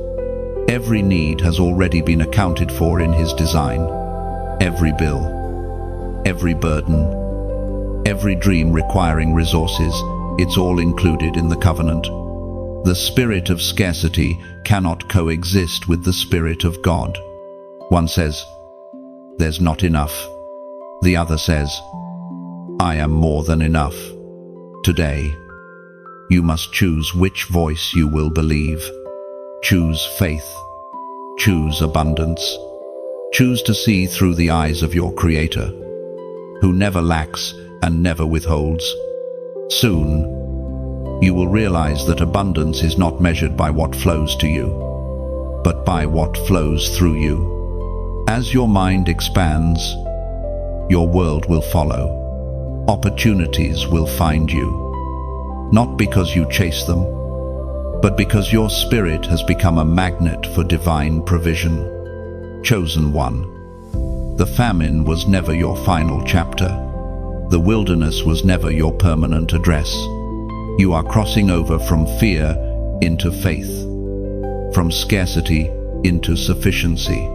Every need has already been accounted for in His design. every bill, every burden, every dream requiring resources, it's all included in the covenant. The spirit of scarcity cannot coexist with the Spirit of God. One says, "There's not enough." The other says, "I am more than enough." Today, you must choose which voice you will believe. Choose faith. Choose abundance. Choose to see through the eyes of your Creator, who never lacks and never withholds. Soon, you will realize that abundance is not measured by what flows to you, but by what flows through you. As your mind expands, your world will follow. Opportunities will find you, not because you chase them, but because your spirit has become a magnet for divine provision. Chosen one. The famine was never your final chapter. The wilderness was never your permanent address. You are crossing over from fear into faith, from scarcity into sufficiency,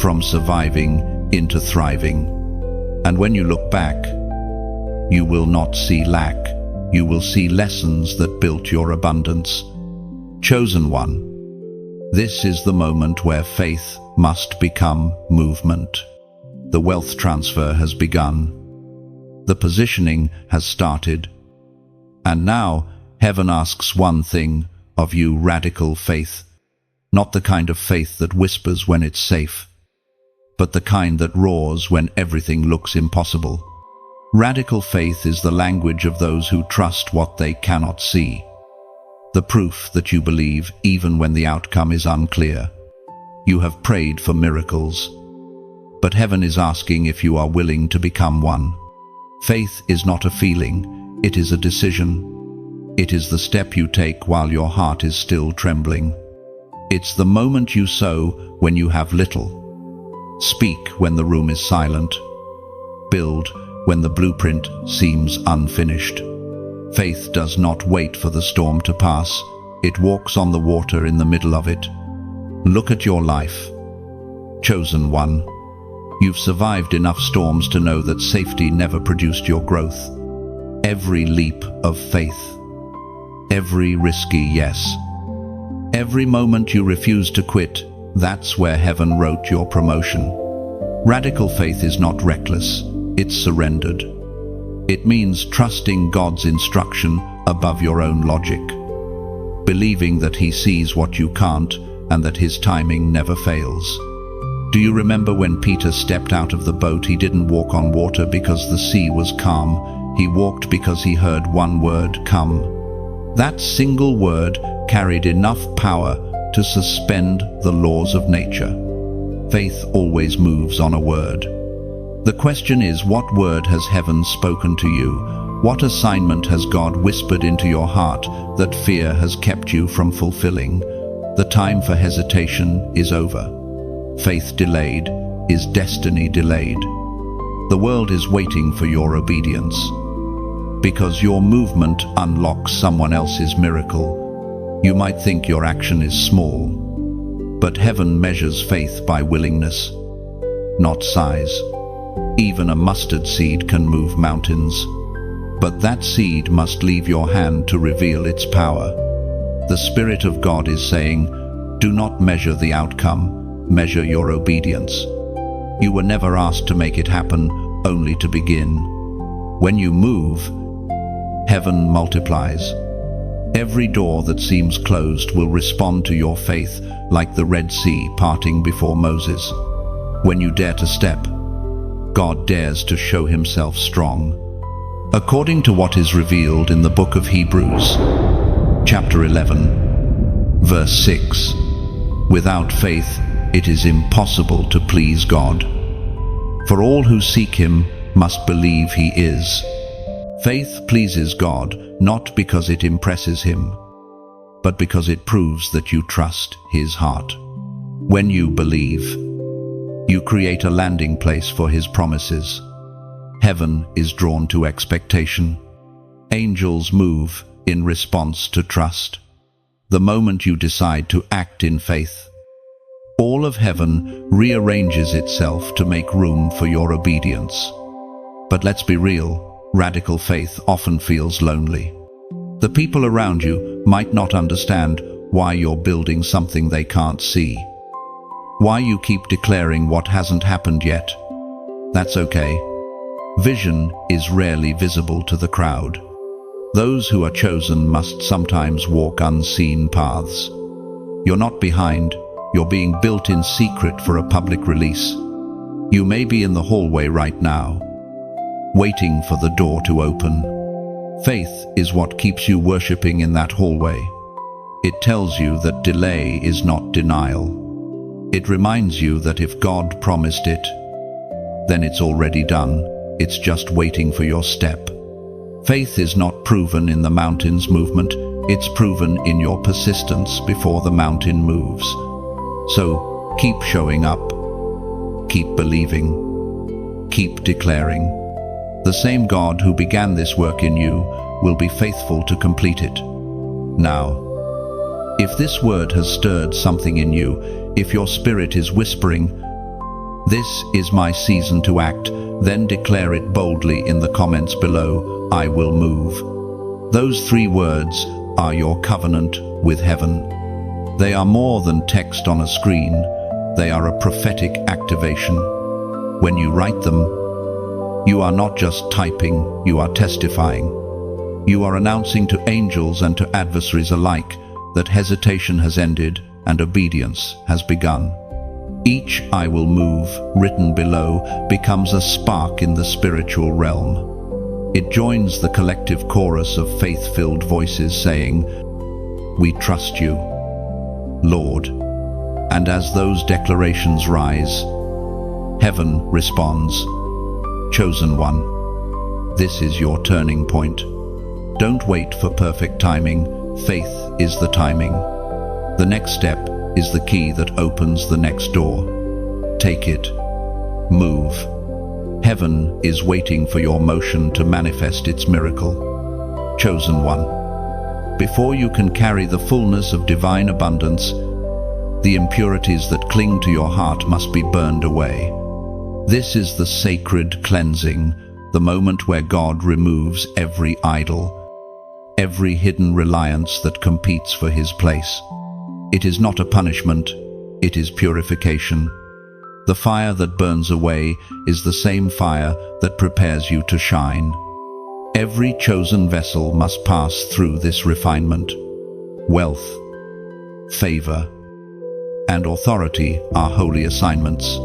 from surviving into thriving. And when you look back, you will not see lack. You will see lessons that built your abundance. Chosen one. This is the moment where faith must become movement. The wealth transfer has begun. The positioning has started. And now heaven asks one thing of you: radical faith. Not the kind of faith that whispers when it's safe, but the kind that roars when everything looks impossible. Radical faith is the language of those who trust what they cannot see. The proof that you believe even when the outcome is unclear. You have prayed for miracles, but heaven is asking if you are willing to become one. Faith is not a feeling, it is a decision. It is the step you take while your heart is still trembling. It's the moment you sow when you have little. Speak when the room is silent. Build when the blueprint seems unfinished. Faith does not wait for the storm to pass. It walks on the water in the middle of it. Look at your life. Chosen one. You've survived enough storms to know that safety never produced your growth. Every leap of faith. Every risky yes. Every moment you refuse to quit, that's where heaven wrote your promotion. Radical faith is not reckless, it's surrendered. It means trusting God's instruction above your own logic, believing that He sees what you can't and that His timing never fails. Do you remember when Peter stepped out of the boat? He didn't walk on water because the sea was calm. He walked because he heard one word, "Come." That single word carried enough power to suspend the laws of nature. Faith always moves on a word. The question is, what word has heaven spoken to you? What assignment has God whispered into your heart that fear has kept you from fulfilling? The time for hesitation is over. Faith delayed is destiny delayed. The world is waiting for your obedience, because your movement unlocks someone else's miracle. You might think your action is small, but heaven measures faith by willingness, not size. Even a mustard seed can move mountains, but that seed must leave your hand to reveal its power. The Spirit of God is saying, do not measure the outcome, measure your obedience. You were never asked to make it happen, only to begin. When you move, heaven multiplies. Every door that seems closed will respond to your faith like the Red Sea parting before Moses. When you dare to step, God dares to show Himself strong. According to what is revealed in the book of Hebrews, chapter 11, verse 6, without faith it is impossible to please God. For all who seek Him must believe He is. Faith pleases God not because it impresses Him, but because it proves that you trust His heart. When you believe, you create a landing place for His promises. Heaven is drawn to expectation. Angels move in response to trust. The moment you decide to act in faith, All of heaven rearranges itself to make room for your obedience. But let's be real, radical faith often feels lonely. The people around you might not understand why you're building something they can't see. Why you keep declaring what hasn't happened yet. That's okay. Vision is rarely visible to the crowd. Those who are chosen must sometimes walk unseen paths. You're not behind, you're being built in secret for a public release. You may be in the hallway right now, waiting for the door to open. Faith is what keeps you worshipping in that hallway. It tells you that delay is not denial. It reminds you that if God promised it, then it's already done. It's just waiting for your step. Faith is not proven in the mountain's movement, it's proven in your persistence before the mountain moves. So keep showing up, keep believing, keep declaring. The same God who began this work in you will be faithful to complete it. Now, if this word has stirred something in you, if your spirit is whispering, "This is my season to act," then declare it boldly in the comments below, "I will move." Those 3 words are your covenant with heaven. They are more than text on a screen. They are a prophetic activation. When you write them, you are not just typing, you are testifying. You are announcing to angels and to adversaries alike that hesitation has ended and obedience has begun. Each "I will move" written below becomes a spark in the spiritual realm. It joins the collective chorus of faith-filled voices saying, "We trust you, Lord." And as those declarations rise, heaven responds, "Chosen one, this is your turning point." Don't wait for perfect timing. Faith is the timing. The next step is the key that opens the next door. Take it. Move. Heaven is waiting for your motion to manifest its miracle. Chosen one. Before you can carry the fullness of divine abundance, the impurities that cling to your heart must be burned away. This is the sacred cleansing, the moment where God removes every idol, every hidden reliance that competes for his place. It is not a punishment, it is purification. The fire that burns away is the same fire that prepares you to shine. Every chosen vessel must pass through this refinement. Wealth, favor, and authority are holy assignments,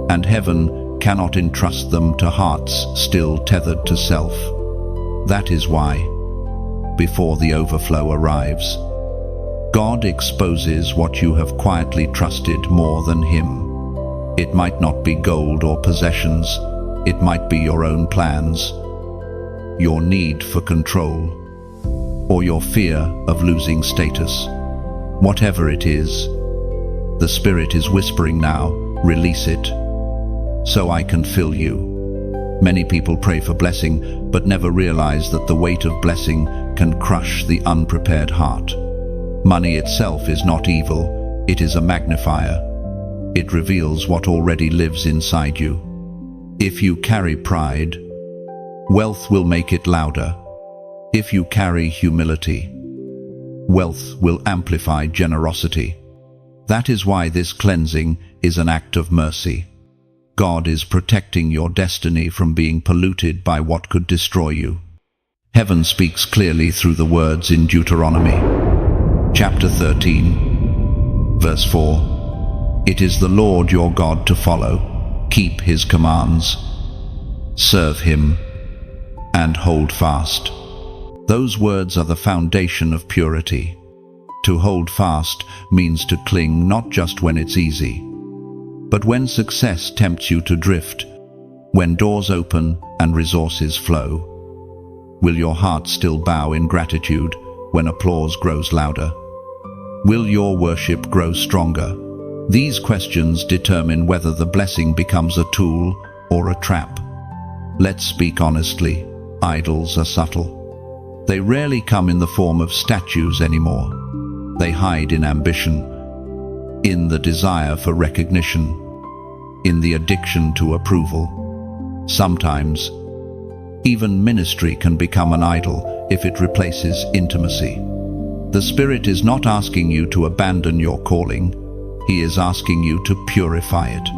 and heaven cannot entrust them to hearts still tethered to self. That is why, before the overflow arrives, God exposes what you have quietly trusted more than him. It might not be gold or possessions, it might be your own plans, your need for control, or your fear of losing status. Whatever it is, the Spirit is whispering now, "Release it, so I can fill you." Many people pray for blessing, but never realize that the weight of blessing can crush the unprepared heart. Money itself is not evil, it is a magnifier. It reveals what already lives inside you. If you carry pride, wealth will make it louder. If you carry humility, wealth will amplify generosity. That is why this cleansing is an act of mercy. God is protecting your destiny from being polluted by what could destroy you. Heaven speaks clearly through the words in Deuteronomy, chapter 13, verse 4. "It is the Lord your God to follow. Keep his commands, serve him, and hold fast." Those words are the foundation of purity. To hold fast means to cling not just when it's easy, but when success tempts you to drift, when doors open and resources flow. Will your heart still bow in gratitude when applause grows louder? Will your worship grow stronger? These questions determine whether the blessing becomes a tool or a trap. Let's speak honestly. Idols are subtle. They rarely come in the form of statues anymore. They hide in ambition, in the desire for recognition, in the addiction to approval. Sometimes, even ministry can become an idol if it replaces intimacy. The Spirit is not asking you to abandon your calling. He is asking you to purify it.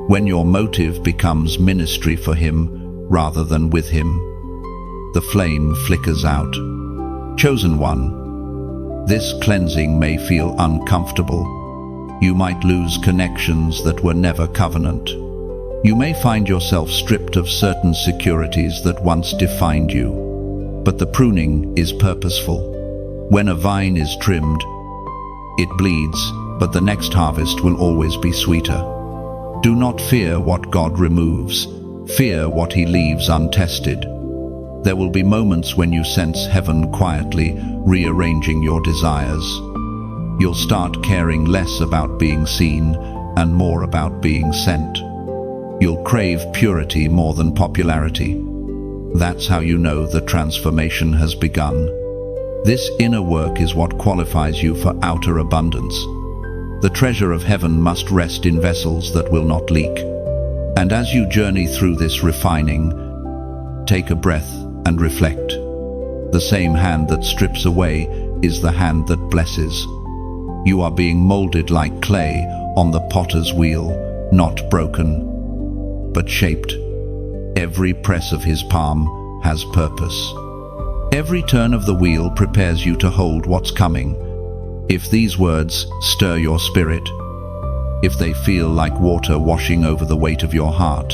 When your motive becomes ministry for Him rather than with Him, the flame flickers out. Chosen one, this cleansing may feel uncomfortable. You might lose connections that were never covenant. You may find yourself stripped of certain securities that once defined you. But the pruning is purposeful. When a vine is trimmed, it bleeds, but the next harvest will always be sweeter. Do not fear what God removes. Fear what He leaves untested. There will be moments when you sense heaven quietly rearranging your desires. You'll start caring less about being seen and more about being sent. You'll crave purity more than popularity. That's how you know the transformation has begun. This inner work is what qualifies you for outer abundance. The treasure of heaven must rest in vessels that will not leak. And as you journey through this refining, take a breath and reflect. The same hand that strips away is the hand that blesses. You are being molded like clay on the potter's wheel, not broken, but shaped. Every press of His palm has purpose. Every turn of the wheel prepares you to hold what's coming. If these words stir your spirit, if they feel like water washing over the weight of your heart,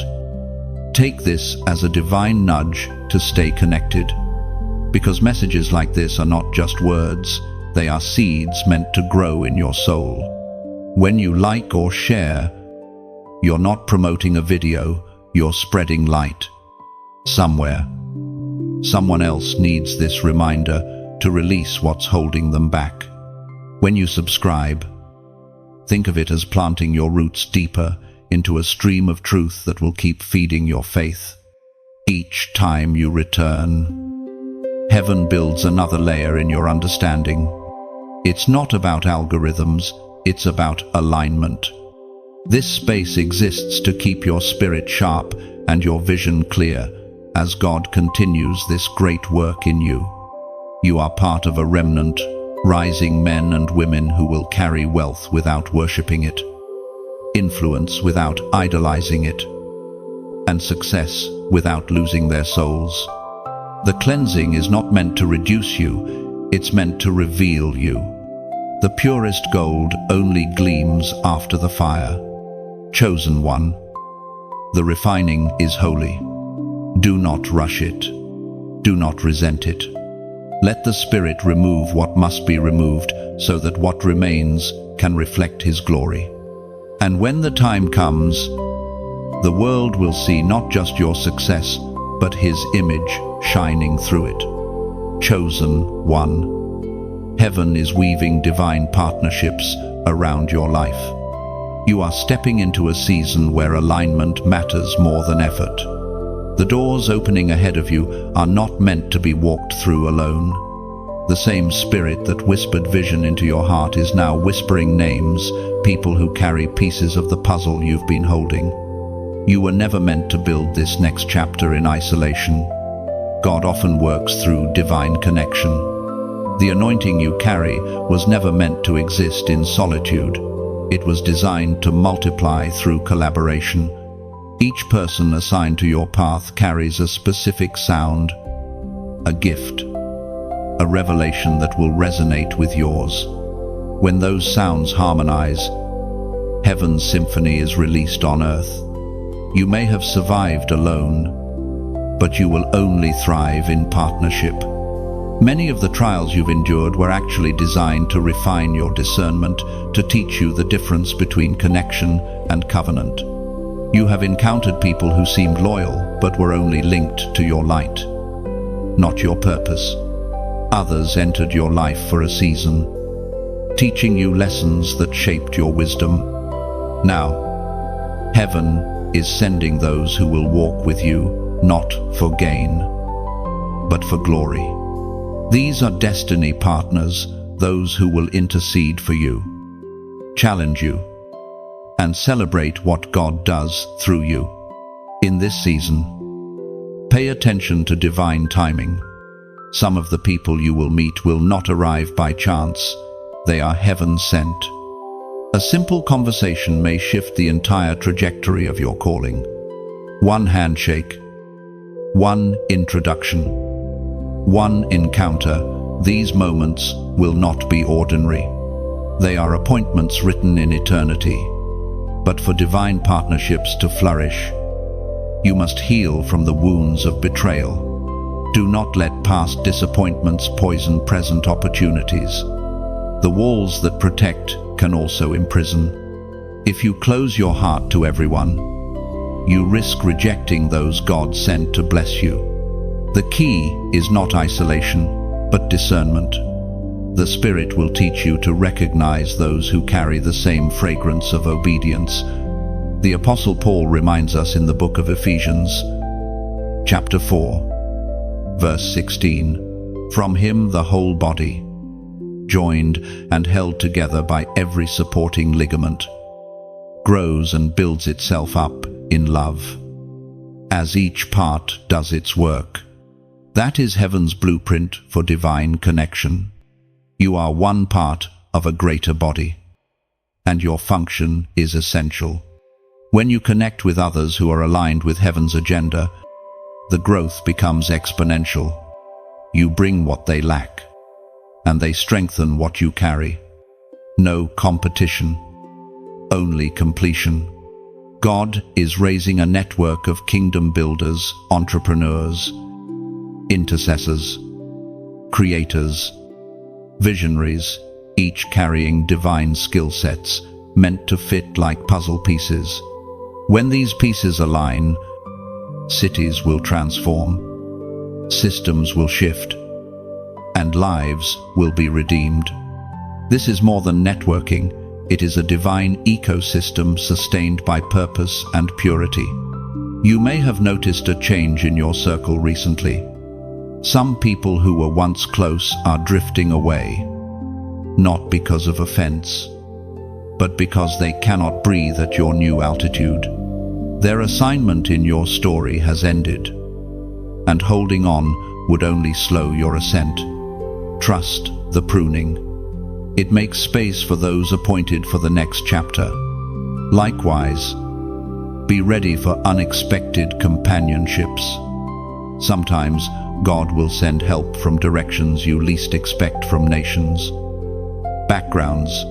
take this as a divine nudge to stay connected. Because messages like this are not just words, they are seeds meant to grow in your soul. When you like or share, you're not promoting a video, you're spreading light. Somewhere, someone else needs this reminder to release what's holding them back. When you subscribe, think of it as planting your roots deeper into a stream of truth that will keep feeding your faith. Each time you return, heaven builds another layer in your understanding. It's not about algorithms, it's about alignment. This space exists to keep your spirit sharp and your vision clear as God continues this great work in you. You are part of a remnant, rising men and women who will carry wealth without worshipping it, influence without idolizing it, and success without losing their souls. The cleansing is not meant to reduce you, it's meant to reveal you. The purest gold only gleams after the fire. Chosen one, the refining is holy. Do not rush it. Do not resent it. Let the Spirit remove what must be removed so that what remains can reflect His glory. And when the time comes, the world will see not just your success, but His image shining through it. Chosen one, heaven is weaving divine partnerships around your life. You are stepping into a season where alignment matters more than effort. The doors opening ahead of you are not meant to be walked through alone. The same Spirit that whispered vision into your heart is now whispering names, people who carry pieces of the puzzle you've been holding. You were never meant to build this next chapter in isolation. God often works through divine connection. The anointing you carry was never meant to exist in solitude. It was designed to multiply through collaboration. Each person assigned to your path carries a specific sound, a gift, a revelation that will resonate with yours. When those sounds harmonize, heaven's symphony is released on earth. You may have survived alone, but you will only thrive in partnership. Many of the trials you've endured were actually designed to refine your discernment, to teach you the difference between connection and covenant. You have encountered people who seemed loyal, but were only linked to your light, not your purpose. Others entered your life for a season, teaching you lessons that shaped your wisdom. Now, heaven is sending those who will walk with you, not for gain, but for glory. These are destiny partners, those who will intercede for you. challenge you, and celebrate what God does through you. In this season, pay attention to divine timing. Some of the people you will meet will not arrive by chance. They are heaven sent. A simple conversation may shift the entire trajectory of your calling. One handshake, one introduction, one encounter. These moments will not be ordinary. They are appointments written in eternity. But for divine partnerships to flourish, you must heal from the wounds of betrayal. Do not let past disappointments poison present opportunities. The walls that protect can also imprison. If you close your heart to everyone, you risk rejecting those God sent to bless you. The key is not isolation, but discernment. The Spirit will teach you to recognize those who carry the same fragrance of obedience. The Apostle Paul reminds us in the book of Ephesians, chapter 4, verse 16, "From him the whole body, joined and held together by every supporting ligament, grows and builds itself up in love, as each part does its work." That is heaven's blueprint for divine connection. You are one part of a greater body, and your function is essential. When you connect with others who are aligned with heaven's agenda, the growth becomes exponential. You bring what they lack, and they strengthen what you carry. No competition, only completion. God is raising a network of kingdom builders, entrepreneurs, intercessors, creators, visionaries, each carrying divine skill sets meant to fit like puzzle pieces. When these pieces align, cities will transform, systems will shift, and lives will be redeemed. This is more than networking. It is a divine ecosystem sustained by purpose and purity. You may have noticed a change in your circle recently. Some people who were once close are drifting away, not because of offense, but because they cannot breathe at your new altitude. Their assignment in your story has ended, and holding on would only slow your ascent. Trust the pruning. It makes space for those appointed for the next chapter. Likewise, be ready for unexpected companionships. Sometimes God will send help from directions you least expect, from nations, backgrounds,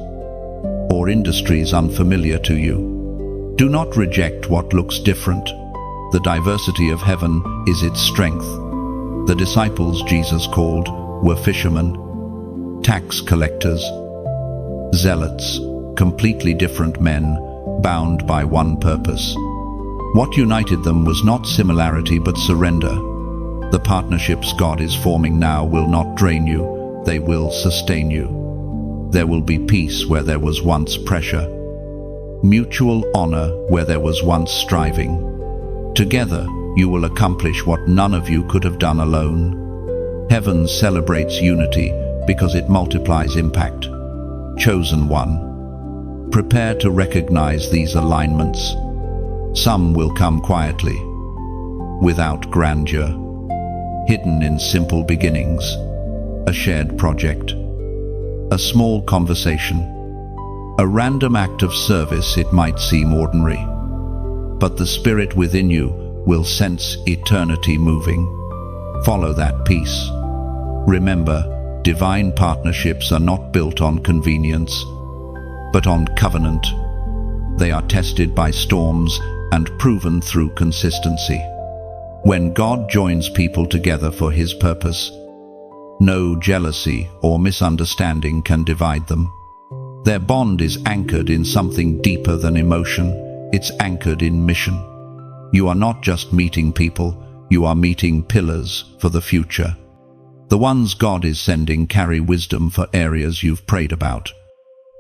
or industries unfamiliar to you. Do not reject what looks different. The diversity of heaven is its strength. The disciples Jesus called were fishermen, tax collectors, zealots, completely different men, bound by one purpose. What united them was not similarity but surrender. The partnerships God is forming now will not drain you, they will sustain you. There will be peace where there was once pressure, mutual honor where there was once striving. Together, you will accomplish what none of you could have done alone. Heaven celebrates unity because it multiplies impact. Chosen one, prepare to recognize these alignments. Some will come quietly, without grandeur, hidden in simple beginnings, a shared project, a small conversation, a random act of service. It might seem ordinary, but the Spirit within you will sense eternity moving. Follow that peace. Remember, divine partnerships are not built on convenience, but on covenant. They are tested by storms and proven through consistency. When God joins people together for His purpose, no jealousy or misunderstanding can divide them. Their bond is anchored in something deeper than emotion. It's anchored in mission. You are not just meeting people, you are meeting pillars for the future. The ones God is sending carry wisdom for areas you've prayed about.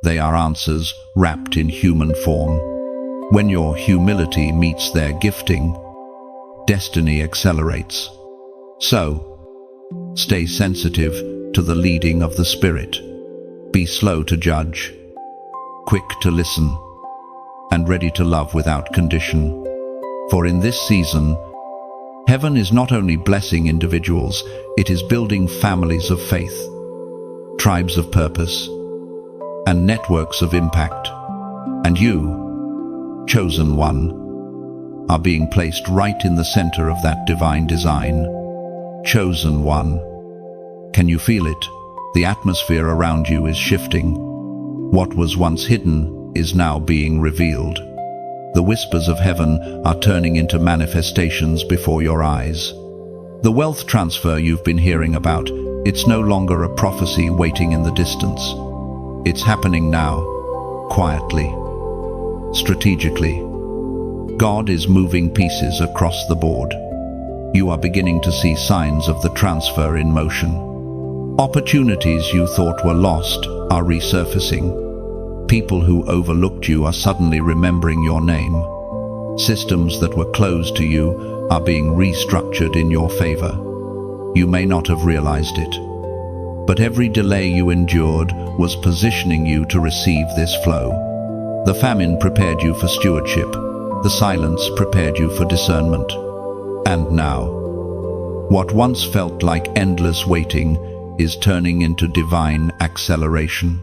They are answers wrapped in human form. When your humility meets their gifting, destiny accelerates. So, stay sensitive to the leading of the Spirit. Be slow to judge. quick to listen, and ready to love without condition. For in this season, heaven is not only blessing individuals, it is building families of faith, tribes of purpose, and networks of impact. And you, chosen one, are being placed right in the center of that divine design. Chosen one. Can you feel it? The atmosphere around you is shifting. What was once hidden is now being revealed. The whispers of heaven are turning into manifestations before your eyes. The wealth transfer you've been hearing about, it's no longer a prophecy waiting in the distance. It's happening now, quietly, strategically. God is moving pieces across the board. You are beginning to see signs of the transfer in motion. Opportunities you thought were lost are resurfacing. People who overlooked you are suddenly remembering your name. Systems that were closed to you are being restructured in your favor. You may not have realized it, but every delay you endured was positioning you to receive this flow. The famine prepared you for stewardship. The silence prepared you for discernment. And now, what once felt like endless waiting is turning into divine acceleration.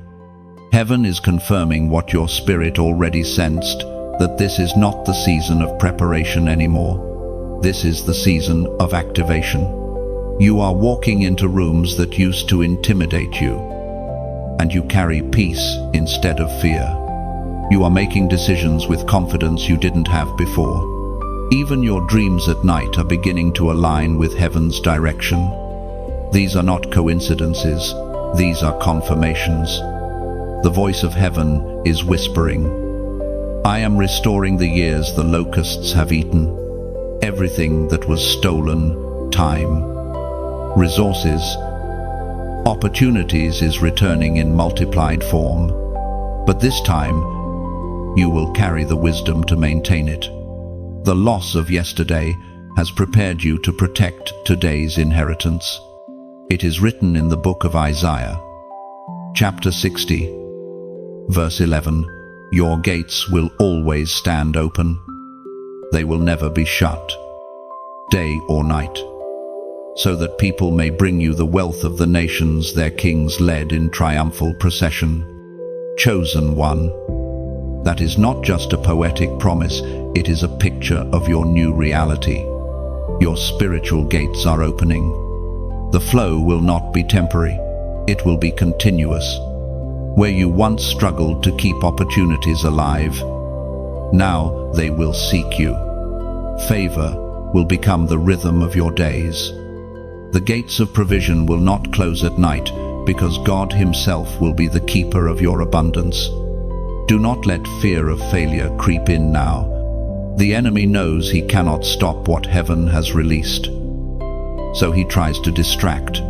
Heaven is confirming what your spirit already sensed, that this is not the season of preparation anymore. This is the season of activation. You are walking into rooms that used to intimidate you, and you carry peace instead of fear. You are making decisions with confidence you didn't have before. Even your dreams at night are beginning to align with heaven's direction. These are not coincidences, these are confirmations. The voice of heaven is whispering, I am restoring the years the locusts have eaten. Everything that was stolen, time, resources, opportunities is returning in multiplied form. But this time, you will carry the wisdom to maintain it. The loss of yesterday has prepared you to protect today's inheritance. It is written in the book of Isaiah, chapter 60, verse 11, Your gates will always stand open. They will never be shut, day or night, so that people may bring you the wealth of the nations their kings led in triumphal procession. Chosen one. That is not just a poetic promise, it is a picture of your new reality. Your spiritual gates are opening. The flow will not be temporary, it will be continuous. Where you once struggled to keep opportunities alive, now they will seek you. Favor will become the rhythm of your days. The gates of provision will not close at night, because God Himself will be the keeper of your abundance. Do not let fear of failure creep in now. The enemy knows he cannot stop what heaven has released. So he tries to distract.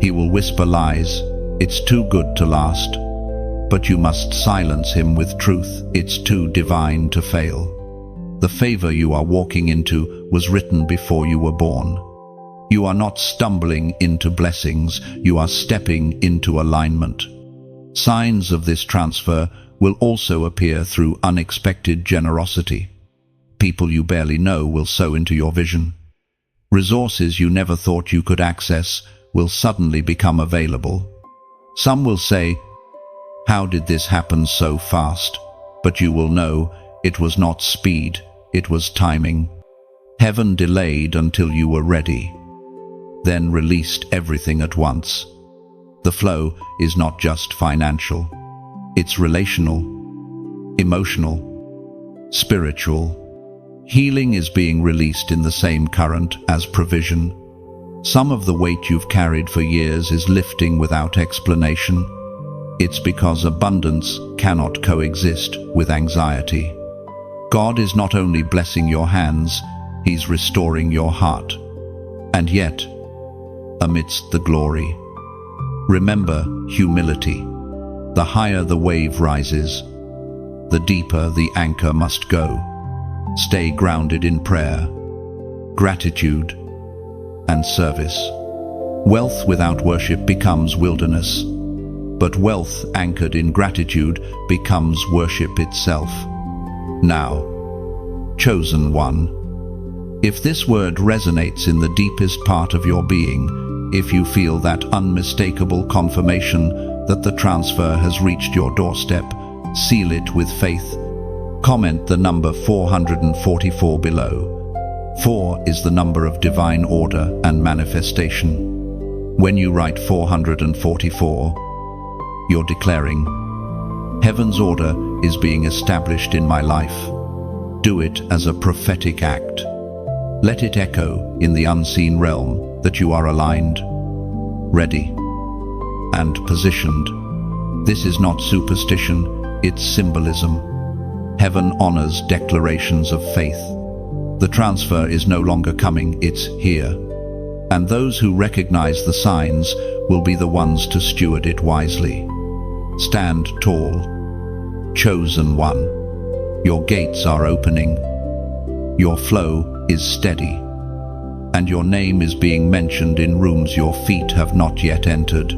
He will whisper lies. It's too good to last. But you must silence him with truth. It's too divine to fail. The favor you are walking into was written before you were born. You are not stumbling into blessings. You are stepping into alignment. Signs of this transfer will also appear through unexpected generosity. People you barely know will sow into your vision. Resources you never thought you could access will suddenly become available. Some will say, how did this happen so fast? But you will know it was not speed, it was timing. Heaven delayed until you were ready, then released everything at once. The flow is not just financial. It's relational, emotional, spiritual. Healing is being released in the same current as provision. Some of the weight you've carried for years is lifting without explanation. It's because abundance cannot coexist with anxiety. God is not only blessing your hands, He's restoring your heart. And yet, amidst the glory, remember humility. The higher the wave rises, the deeper the anchor must go. Stay grounded in prayer, gratitude, and service. Wealth without worship becomes wilderness. but wealth anchored in gratitude becomes worship itself. Now, chosen one, if this word resonates in the deepest part of your being, if you feel that unmistakable confirmation that the transfer has reached your doorstep, seal it with faith. Comment the number 444 below. 4 is the number of divine order and manifestation. When you write 444, you're declaring, Heaven's order is being established in my life. Do it as a prophetic act. Let it echo in the unseen realm that you are aligned, ready, and positioned. This is not superstition, it's symbolism. Heaven honors declarations of faith. The transfer is no longer coming, it's here. And those who recognize the signs will be the ones to steward it wisely. Stand tall, chosen one. Your gates are opening. Your flow is steady. And your name is being mentioned in rooms your feet have not yet entered.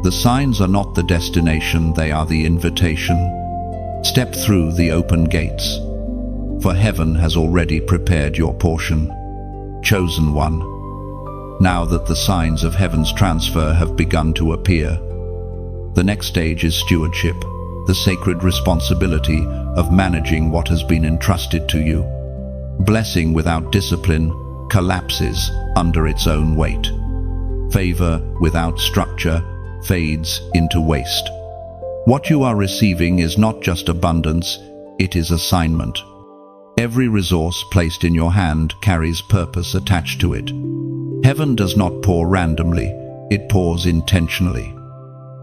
The signs are not the destination, they are the invitation. Step through the open gates, for heaven has already prepared your portion. Chosen one, now that the signs of heaven's transfer have begun to appear, the next stage is stewardship, the sacred responsibility of managing what has been entrusted to you. Blessing without discipline collapses under its own weight. Favor without structure fades into waste. What you are receiving is not just abundance, it is assignment. Every resource placed in your hand carries purpose attached to it. Heaven does not pour randomly, it pours intentionally.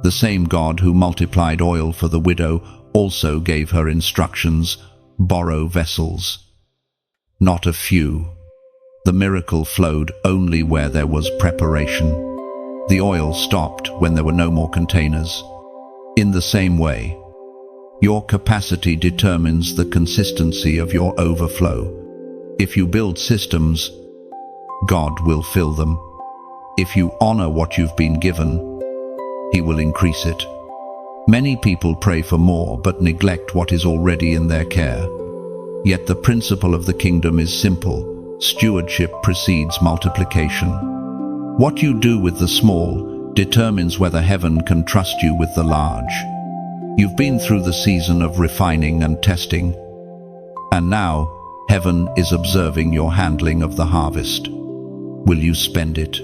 The same God who multiplied oil for the widow also gave her instructions: borrow vessels. Not a few. The miracle flowed only where there was preparation. The oil stopped when there were no more containers. In the same way, your capacity determines the consistency of your overflow. If you build systems, God will fill them. If you honor what you've been given, He will increase it. Many people pray for more but neglect what is already in their care. Yet the principle of the kingdom is simple. Stewardship precedes multiplication. What you do with the small determines whether heaven can trust you with the large. You've been through the season of refining and testing, and now heaven is observing your handling of the harvest. Will you spend it?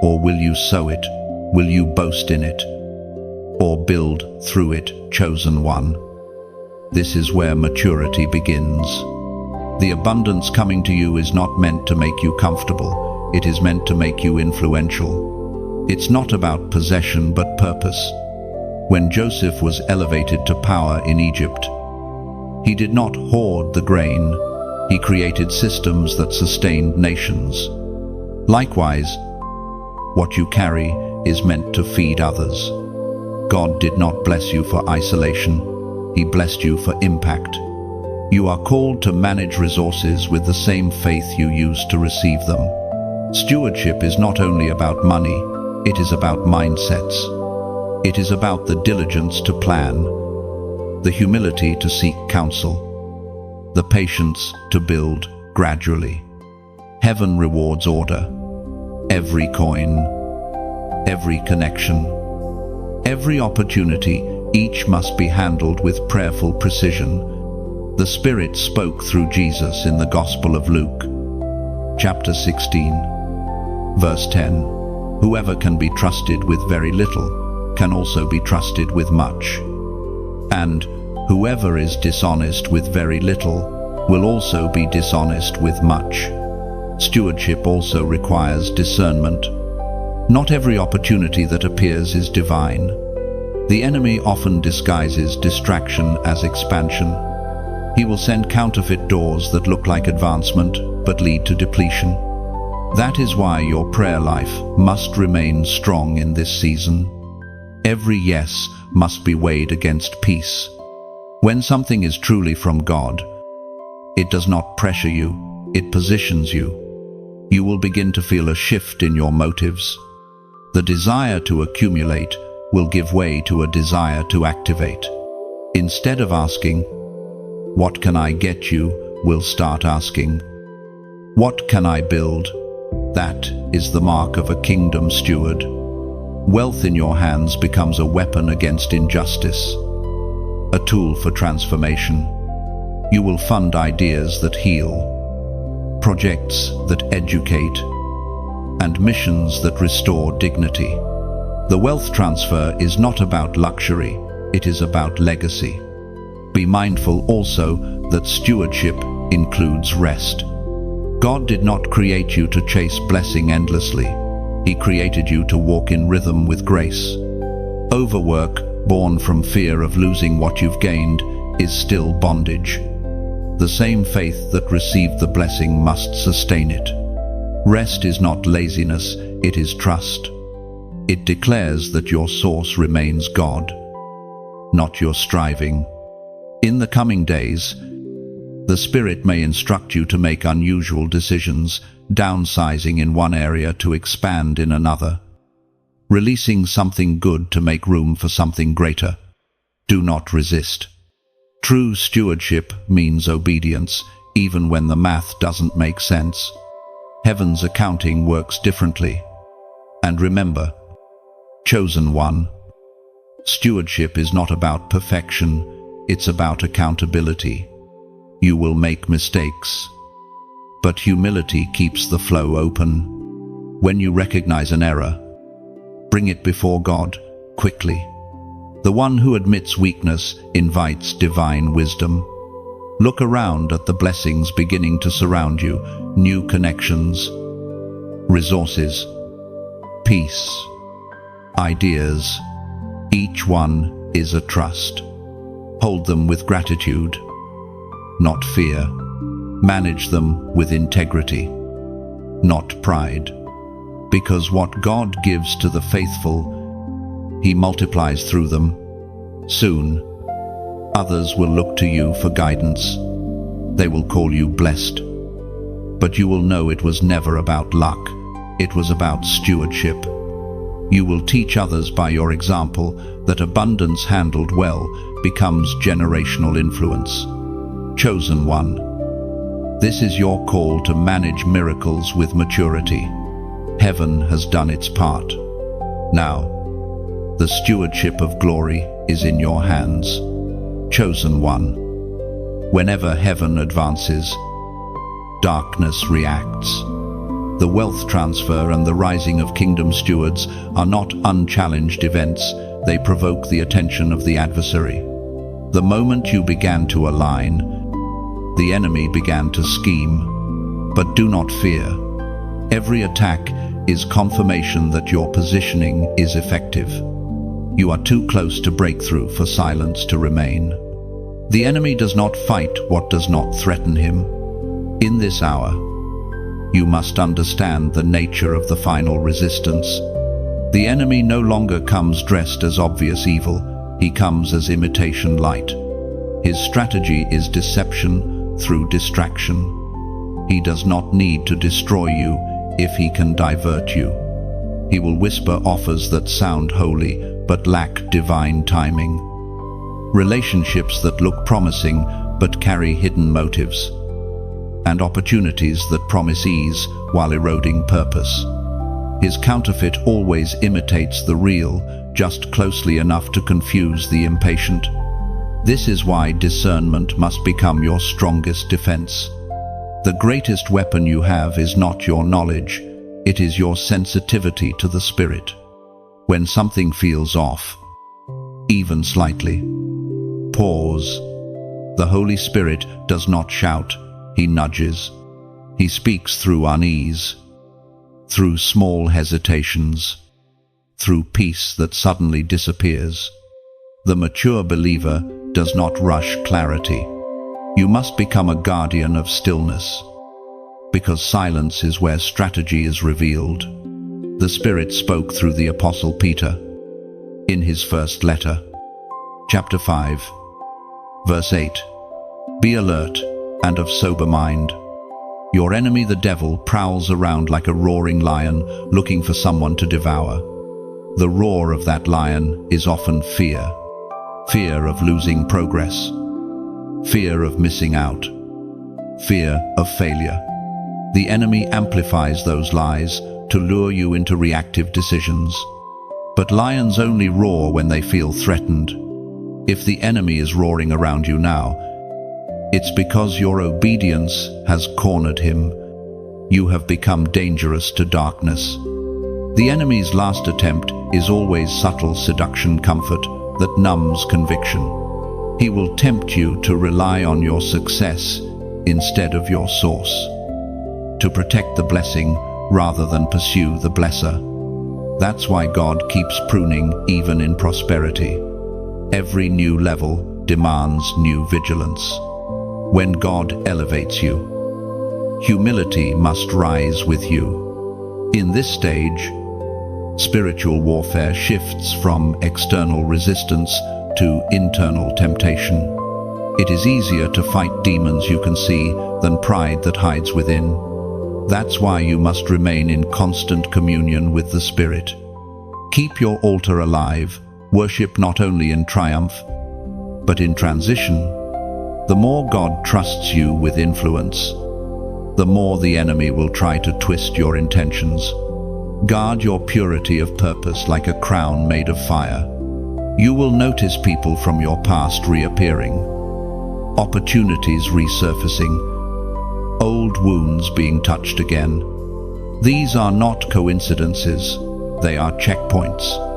Or will you sow it? Will you boast in it? Or build through it, chosen one? This is where maturity begins. The abundance coming to you is not meant to make you comfortable. It is meant to make you influential. It's not about possession but purpose. When Joseph was elevated to power in Egypt, he did not hoard the grain. He created systems that sustained nations. Likewise, what you carry is meant to feed others. God did not bless you for isolation. He blessed you for impact. You are called to manage resources with the same faith you used to receive them. Stewardship is not only about money, it is about mindsets. It is about the diligence to plan, the humility to seek counsel, the patience to build gradually. Heaven rewards order. Every coin, every connection, every opportunity, each must be handled with prayerful precision. The Spirit spoke through Jesus in the Gospel of Luke, chapter 16, verse 10. Whoever can be trusted with very little can also be trusted with much. And whoever is dishonest with very little will also be dishonest with much. Stewardship also requires discernment. Not every opportunity that appears is divine. The enemy often disguises distraction as expansion. He will send counterfeit doors that look like advancement but lead to depletion. That is why your prayer life must remain strong in this season. Every yes must be weighed against peace. When something is truly from God, it does not pressure you, it positions you. You will begin to feel a shift in your motives. The desire to accumulate will give way to a desire to activate. Instead of asking, "What can I get you?" will start asking, "What can I build?" That is the mark of a kingdom steward. Wealth in your hands becomes a weapon against injustice, a tool for transformation. You will fund ideas that heal, projects that educate, and missions that restore dignity. The wealth transfer is not about luxury, it is about legacy. Be mindful also that stewardship includes rest. God did not create you to chase blessing endlessly. He created you to walk in rhythm with grace. Overwork, born from fear of losing what you've gained, is still bondage. The same faith that received the blessing must sustain it. Rest is not laziness, it is trust. It declares that your source remains God, not your striving. In the coming days, the Spirit may instruct you to make unusual decisions, downsizing in one area to expand in another, releasing something good to make room for something greater. Do not resist. True stewardship means obedience, even when the math doesn't make sense. Heaven's accounting works differently. And remember, chosen one, stewardship is not about perfection, it's about accountability. You will make mistakes, but humility keeps the flow open. When you recognize an error, bring it before God quickly. The one who admits weakness invites divine wisdom. Look around at the blessings beginning to surround you, new connections, resources, peace, ideas. Each one is a trust. Hold them with gratitude, not fear. Manage them with integrity, not pride. Because what God gives to the faithful, He multiplies through them. Soon, others will look to you for guidance. They will call you blessed. But you will know it was never about luck. It was about stewardship. You will teach others by your example that abundance handled well becomes generational influence. Chosen one, this is your call to manage miracles with maturity. Heaven has done its part. Now, the stewardship of glory is in your hands. Chosen one, whenever heaven advances, darkness reacts. The wealth transfer and the rising of kingdom stewards are not unchallenged events. They provoke the attention of the adversary. The moment you began to align, the enemy began to scheme. But do not fear. Every attack is confirmation that your positioning is effective. You are too close to breakthrough for silence to remain. The enemy does not fight what does not threaten him. In this hour, you must understand the nature of the final resistance. The enemy no longer comes dressed as obvious evil. He comes as imitation light. His strategy is deception through distraction. He does not need to destroy you if he can divert you. He will whisper offers that sound holy but lack divine timing. Relationships that look promising but carry hidden motives. And opportunities that promise ease while eroding purpose. His counterfeit always imitates the real, just closely enough to confuse the impatient. This is why discernment must become your strongest defense. The greatest weapon you have is not your knowledge, it is your sensitivity to the Spirit. When something feels off, even slightly, pause. The Holy Spirit does not shout, He nudges. He speaks through unease, through small hesitations, through peace that suddenly disappears. The mature believer does not rush clarity. You must become a guardian of stillness, because silence is where strategy is revealed. The Spirit spoke through the Apostle Peter in his first letter, chapter 5, verse 8. Be alert and of sober mind. Your enemy, the devil, prowls around like a roaring lion, looking for someone to devour. The roar of that lion is often fear. Fear of losing progress. Fear of missing out. Fear of failure. The enemy amplifies those lies to lure you into reactive decisions. But lions only roar when they feel threatened. If the enemy is roaring around you now, it's because your obedience has cornered him. You have become dangerous to darkness. The enemy's last attempt is always subtle seduction comfort that numbs conviction. He will tempt you to rely on your success instead of your source, to protect the blessing rather than pursue the blesser. That's why God keeps pruning even in prosperity. Every new level demands new vigilance. When God elevates you, humility must rise with you. In this stage, spiritual warfare shifts from external resistance to internal temptation. It is easier to fight demons you can see than pride that hides within. That's why you must remain in constant communion with the Spirit. Keep your altar alive. Worship not only in triumph, but in transition. The more God trusts you with influence, the more the enemy will try to twist your intentions. Guard your purity of purpose like a crown made of fire. You will notice people from your past reappearing, opportunities resurfacing, old wounds being touched again. These are not coincidences, they are checkpoints.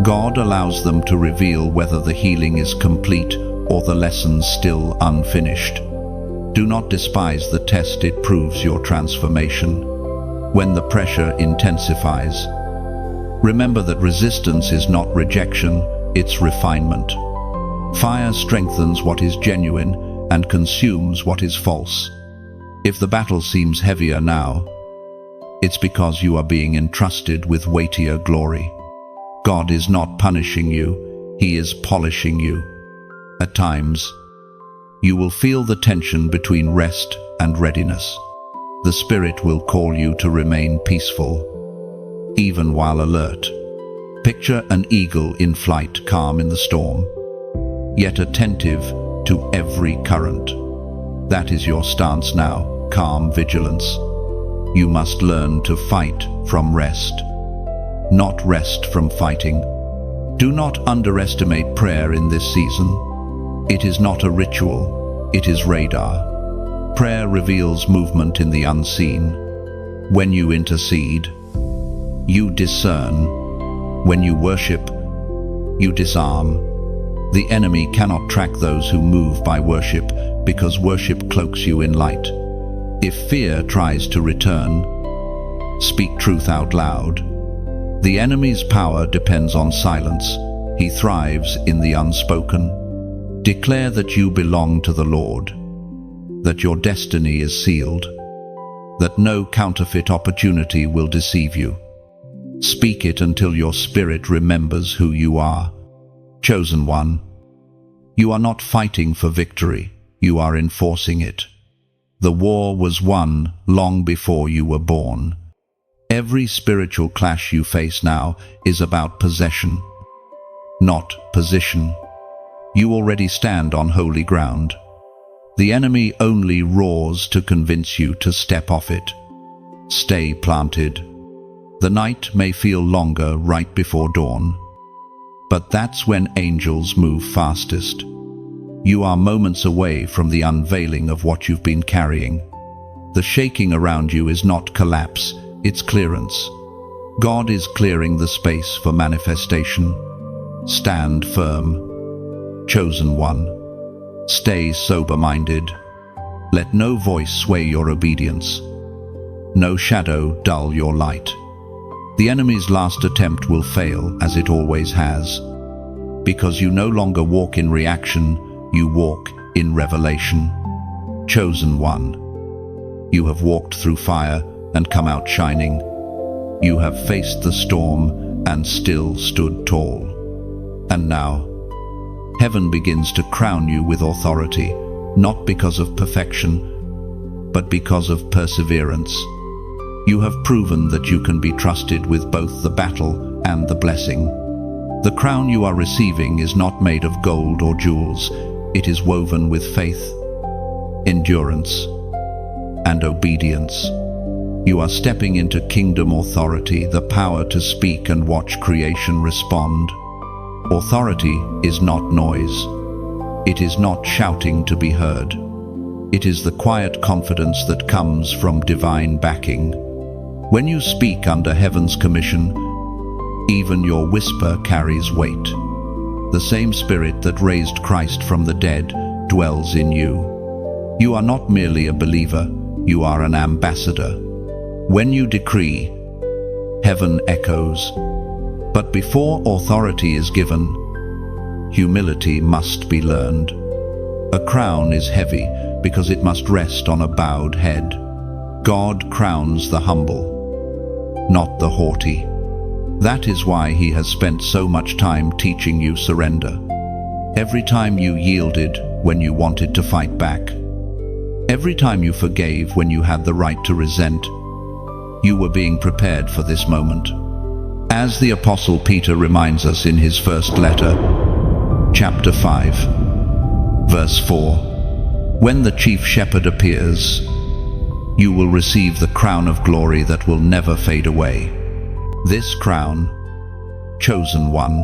God allows them to reveal whether the healing is complete or the lessons still unfinished. Do not despise the test, it proves your transformation. When the pressure intensifies, remember that resistance is not rejection, it's refinement. Fire strengthens what is genuine and consumes what is false. If the battle seems heavier now, it's because you are being entrusted with weightier glory. God is not punishing you, He is polishing you. At times, you will feel the tension between rest and readiness. The Spirit will call you to remain peaceful, even while alert. Picture an eagle in flight, calm in the storm, yet attentive to every current. That is your stance now, calm vigilance. You must learn to fight from rest, not rest from fighting. Do not underestimate prayer in this season. It is not a ritual, it is radar. Prayer reveals movement in the unseen. When you intercede, you discern. When you worship, you disarm. The enemy cannot track those who move by worship because worship cloaks you in light. If fear tries to return, speak truth out loud. The enemy's power depends on silence. He thrives in the unspoken. Declare that you belong to the Lord, that your destiny is sealed, that no counterfeit opportunity will deceive you. Speak it until your spirit remembers who you are. Chosen one, you are not fighting for victory, you are enforcing it. The war was won long before you were born. Every spiritual clash you face now is about possession, not position. You already stand on holy ground. The enemy only roars to convince you to step off it. Stay planted. The night may feel longer right before dawn, but that's when angels move fastest. You are moments away from the unveiling of what you've been carrying. The shaking around you is not collapse, it's clearance. God is clearing the space for manifestation. Stand firm. Chosen one. Stay sober-minded. Let no voice sway your obedience. No shadow dull your light. The enemy's last attempt will fail, as it always has, because you no longer walk in reaction, you walk in revelation. Chosen one. You have walked through fire and come out shining. You have faced the storm and still stood tall. And now, heaven begins to crown you with authority, not because of perfection, but because of perseverance. You have proven that you can be trusted with both the battle and the blessing. The crown you are receiving is not made of gold or jewels. It is woven with faith, endurance, and obedience. You are stepping into kingdom authority, the power to speak and watch creation respond. Authority is not noise. It is not shouting to be heard. It is the quiet confidence that comes from divine backing. When you speak under heaven's commission, even your whisper carries weight. The same Spirit that raised Christ from the dead dwells in you. You are not merely a believer, you are an ambassador. When you decree, heaven echoes. But before authority is given, humility must be learned. A crown is heavy because it must rest on a bowed head. God crowns the humble, not the haughty. That is why He has spent so much time teaching you surrender. Every time you yielded when you wanted to fight back. Every time you forgave when you had the right to resent. You were being prepared for this moment. As the Apostle Peter reminds us in his first letter, chapter 5, verse 4, when the chief shepherd appears, you will receive the crown of glory that will never fade away. This crown, chosen one,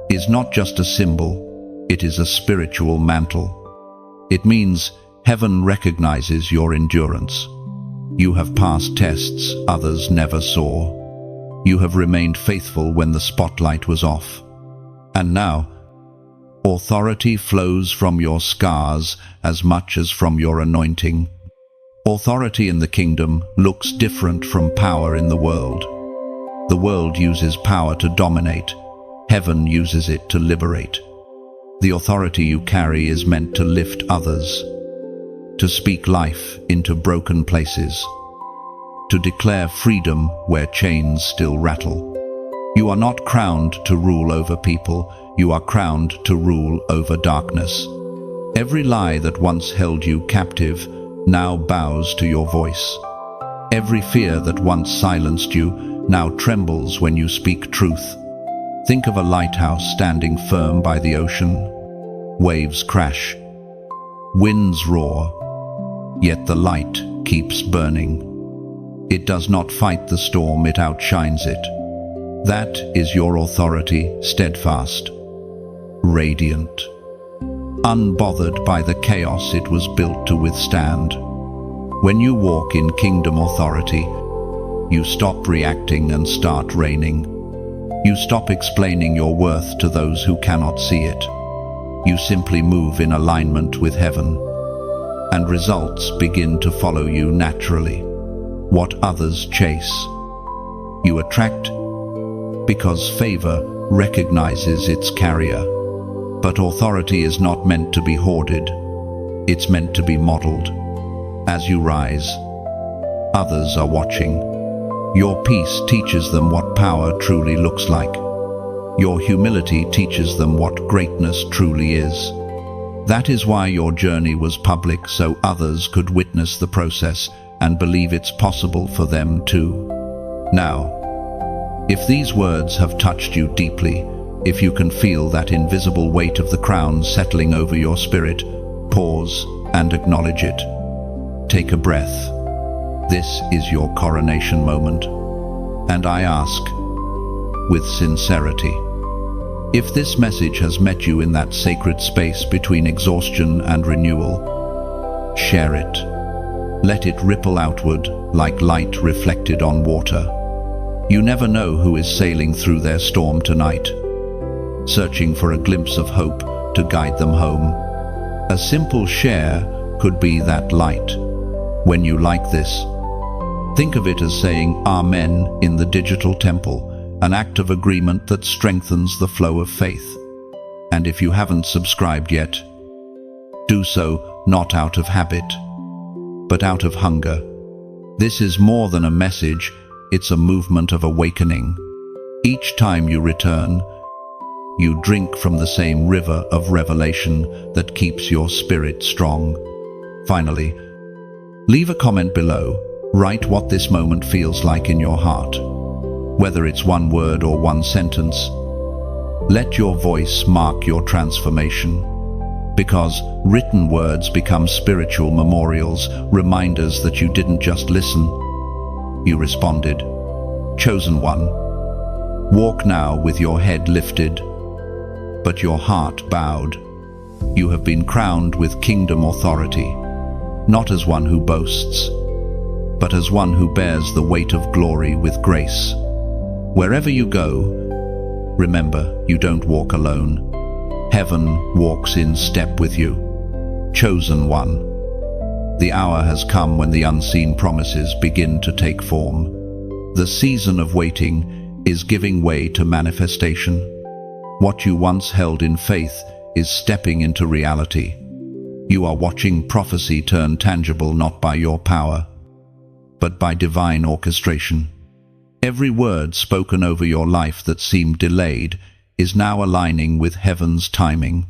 is not just a symbol, it is a spiritual mantle. It means heaven recognizes your endurance. You have passed tests others never saw. You have remained faithful when the spotlight was off. And now, authority flows from your scars as much as from your anointing. Authority in the kingdom looks different from power in the world. The world uses power to dominate. Heaven uses it to liberate. The authority you carry is meant to lift others, to speak life into broken places, to declare freedom where chains still rattle. You are not crowned to rule over people, you are crowned to rule over darkness. Every lie that once held you captive now bows to your voice. Every fear that once silenced you now trembles when you speak truth. Think of a lighthouse standing firm by the ocean. Waves crash, winds roar, yet the light keeps burning. It does not fight the storm, it outshines it. That is your authority, steadfast, radiant, unbothered by the chaos it was built to withstand. When you walk in kingdom authority, you stop reacting and start reigning. You stop explaining your worth to those who cannot see it. You simply move in alignment with heaven, and results begin to follow you naturally. What others chase, you attract because favor recognizes its carrier. But authority is not meant to be hoarded. It's meant to be modeled. As you rise, others are watching. Your peace teaches them what power truly looks like. Your humility teaches them what greatness truly is. That is why your journey was public, so others could witness the process and believe it's possible for them too. Now, if these words have touched you deeply, if you can feel that invisible weight of the crown settling over your spirit, pause and acknowledge it. Take a breath. This is your coronation moment. And I ask, with sincerity, if this message has met you in that sacred space between exhaustion and renewal, share it. Let it ripple outward like light reflected on water. You never know who is sailing through their storm tonight, searching for a glimpse of hope to guide them home. A simple share could be that light. When you like this, think of it as saying Amen in the digital temple, an act of agreement that strengthens the flow of faith. And if you haven't subscribed yet, do so not out of habit, but out of hunger. This is more than a message, it's a movement of awakening. Each time you return, you drink from the same river of revelation that keeps your spirit strong. Finally, leave a comment below. Write what this moment feels like in your heart. whether it's one word or one sentence. Let your voice mark your transformation, because written words become spiritual memorials, reminders that you didn't just listen, you responded. Chosen one, walk now with your head lifted, but your heart bowed. You have been crowned with kingdom authority, not as one who boasts, but as one who bears the weight of glory with grace. Wherever you go, remember, you don't walk alone. Heaven walks in step with you. Chosen one, the hour has come when the unseen promises begin to take form. The season of waiting is giving way to manifestation. What you once held in faith is stepping into reality. You are watching prophecy turn tangible not by your power, but by divine orchestration. Every word spoken over your life that seemed delayed is now aligning with heaven's timing.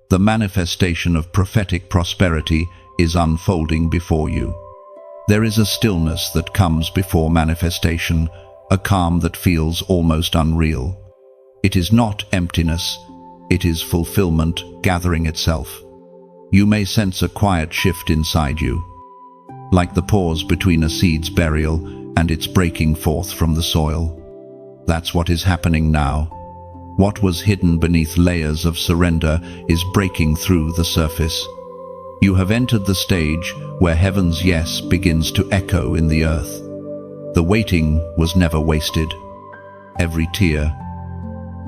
The manifestation of prophetic prosperity is unfolding before you. There is a stillness that comes before manifestation, a calm that feels almost unreal. It is not emptiness, it is fulfillment gathering itself. You may sense a quiet shift inside you, like the pause between a seed's burial and its breaking forth from the soil. That's what is happening now. What was hidden beneath layers of surrender is breaking through the surface. You have entered the stage where heaven's yes begins to echo in the earth. The waiting was never wasted. Every tear,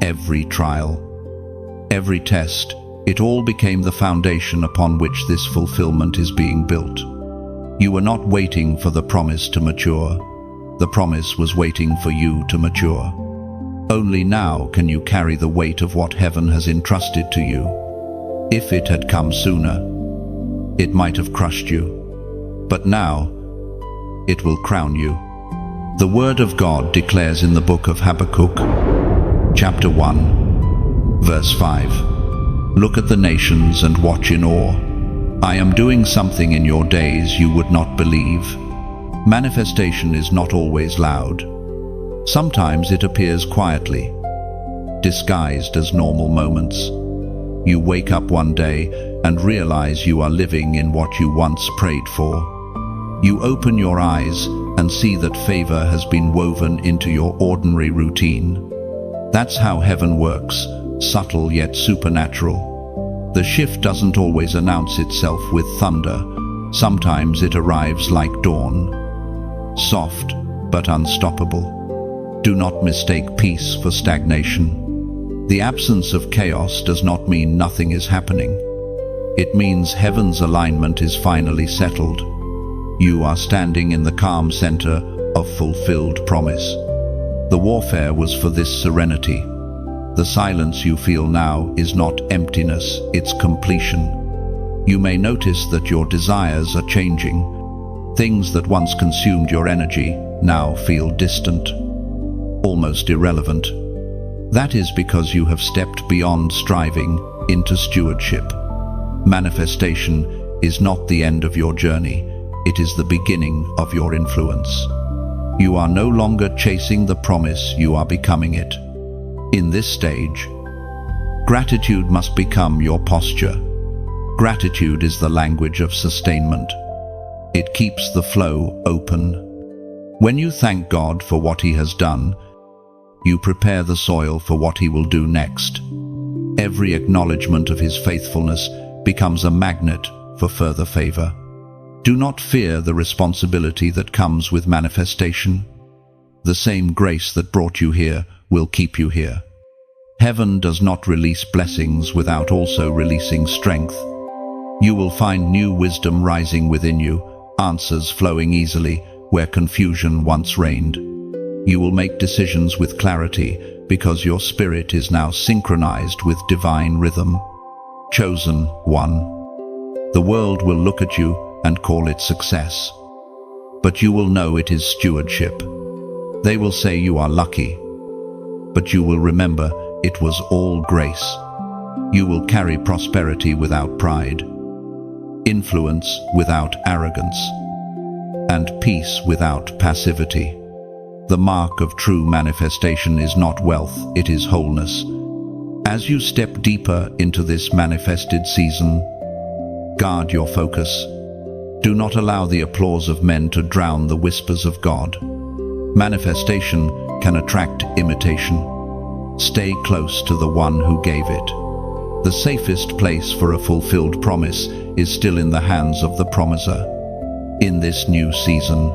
every trial, every test, it all became the foundation upon which this fulfillment is being built. You were not waiting for the promise to mature. The promise was waiting for you to mature. Only now can you carry the weight of what heaven has entrusted to you. If it had come sooner, it might have crushed you. But now, it will crown you. The Word of God declares in the book of Habakkuk, chapter 1, verse 5, "Look at the nations and watch in awe. I am doing something in your days you would not believe." Manifestation is not always loud. Sometimes it appears quietly, disguised as normal moments. You wake up one day and realize you are living in what you once prayed for. You open your eyes and see that favor has been woven into your ordinary routine. That's how heaven works, subtle yet supernatural. The shift doesn't always announce itself with thunder. Sometimes it arrives like dawn, soft but unstoppable. Do not mistake peace for stagnation. The absence of chaos does not mean nothing is happening. It means heaven's alignment is finally settled. You are standing in the calm center of fulfilled promise. The warfare was for this serenity. The silence you feel now is not emptiness, it's completion. You may notice that your desires are changing. Things that once consumed your energy now feel distant, almost irrelevant. That is because you have stepped beyond striving into stewardship. Manifestation is not the end of your journey, it is the beginning of your influence. You are no longer chasing the promise, you are becoming it. In this stage, gratitude must become your posture. Gratitude is the language of sustainment. It keeps the flow open. When you thank God for what He has done, you prepare the soil for what He will do next. Every acknowledgement of His faithfulness becomes a magnet for further favor. Do not fear the responsibility that comes with manifestation. The same grace that brought you here will keep you here. Heaven does not release blessings without also releasing strength. You will find new wisdom rising within you, answers flowing easily where confusion once reigned. You will make decisions with clarity because your spirit is now synchronized with divine rhythm. Chosen one. The world will look at you and call it success, but you will know it is stewardship. They will say you are lucky, but you will remember it was all grace. You will carry prosperity without pride, influence without arrogance, and peace without passivity. The mark of true manifestation is not wealth, it is wholeness. As you step deeper into this manifested season, guard your focus. Do not allow the applause of men to drown the whispers of God. Manifestation can attract imitation. Stay close to the one who gave it. The safest place for a fulfilled promise is still in the hands of the promiser. In this new season,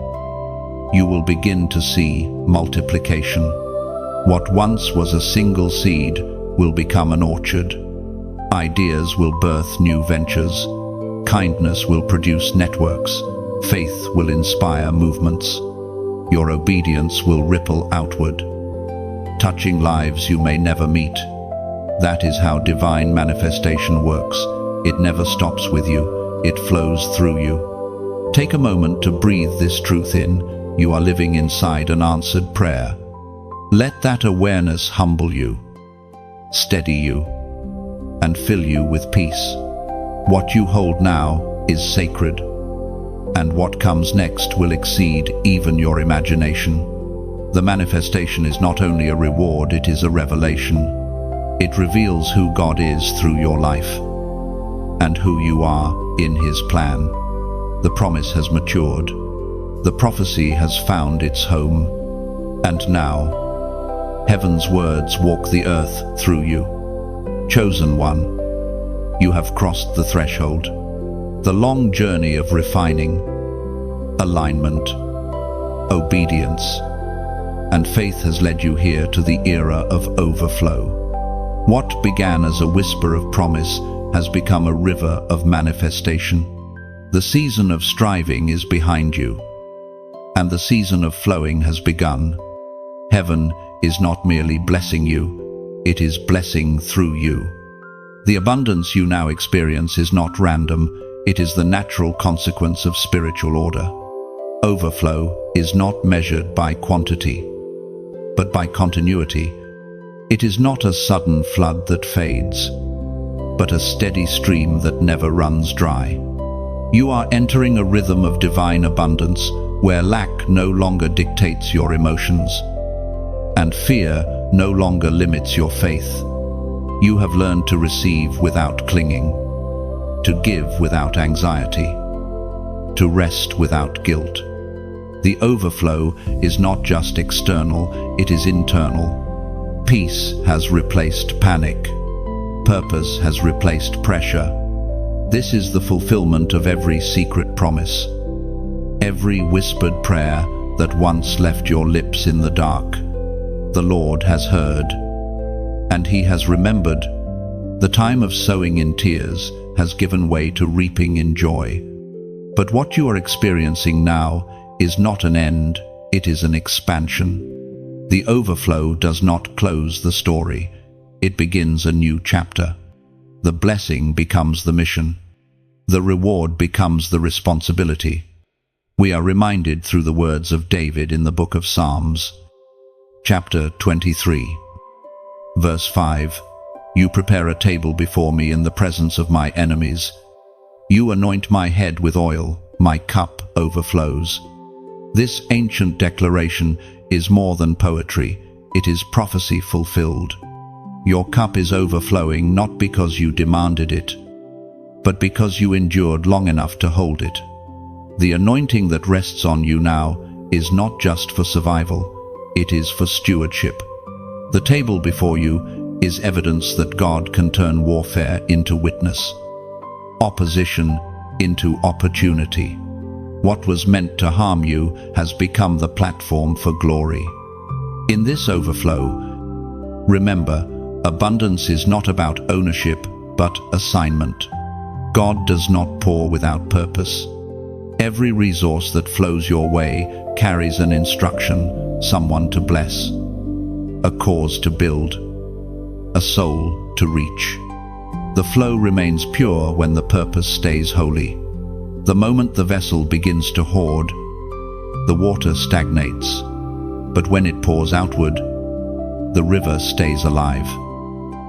you will begin to see multiplication. What once was a single seed will become an orchard. Ideas will birth new ventures. Kindness will produce networks. Faith will inspire movements. Your obedience will ripple outward, touching lives you may never meet. That is how divine manifestation works. It never stops with you, it flows through you. Take a moment to breathe this truth in. You are living inside an answered prayer. Let that awareness humble you, steady you, and fill you with peace. What you hold now is sacred, and what comes next will exceed even your imagination. The manifestation is not only a reward, it is a revelation. It reveals who God is through your life, and who you are in His plan. The promise has matured. The prophecy has found its home. And now, heaven's words walk the earth through you. Chosen one, you have crossed the threshold. The long journey of refining, alignment, obedience, and faith has led you here to the era of overflow. What began as a whisper of promise has become a river of manifestation. The season of striving is behind you, and the season of flowing has begun. Heaven is not merely blessing you, it is blessing through you. The abundance you now experience is not random, it is the natural consequence of spiritual order. Overflow is not measured by quantity, but by continuity. It is not a sudden flood that fades, but a steady stream that never runs dry. You are entering a rhythm of divine abundance where lack no longer dictates your emotions, and fear no longer limits your faith. You have learned to receive without clinging, to give without anxiety, to rest without guilt. The overflow is not just external, it is internal. Peace has replaced panic. Purpose has replaced pressure. This is the fulfillment of every secret promise. Every whispered prayer that once left your lips in the dark, the Lord has heard, and He has remembered. The time of sowing in tears has given way to reaping in joy. But what you are experiencing now is not an end, it is an expansion. The overflow does not close the story, it begins a new chapter. The blessing becomes the mission. The reward becomes the responsibility. We are reminded through the words of David in the book of Psalms, chapter 23, verse 5. You prepare a table before me in the presence of my enemies. You anoint my head with oil, my cup overflows. This ancient declaration is more than poetry, it is prophecy fulfilled. Your cup is overflowing not because you demanded it, but because you endured long enough to hold it. The anointing that rests on you now is not just for survival, it is for stewardship. The table before you is evidence that God can turn warfare into witness, opposition into opportunity. What was meant to harm you has become the platform for glory. In this overflow, remember, abundance is not about ownership, but assignment. God does not pour without purpose. Every resource that flows your way carries an instruction, someone to bless, a cause to build, a soul to reach. The flow remains pure when the purpose stays holy. The moment the vessel begins to hoard, the water stagnates, but when it pours outward, the river stays alive.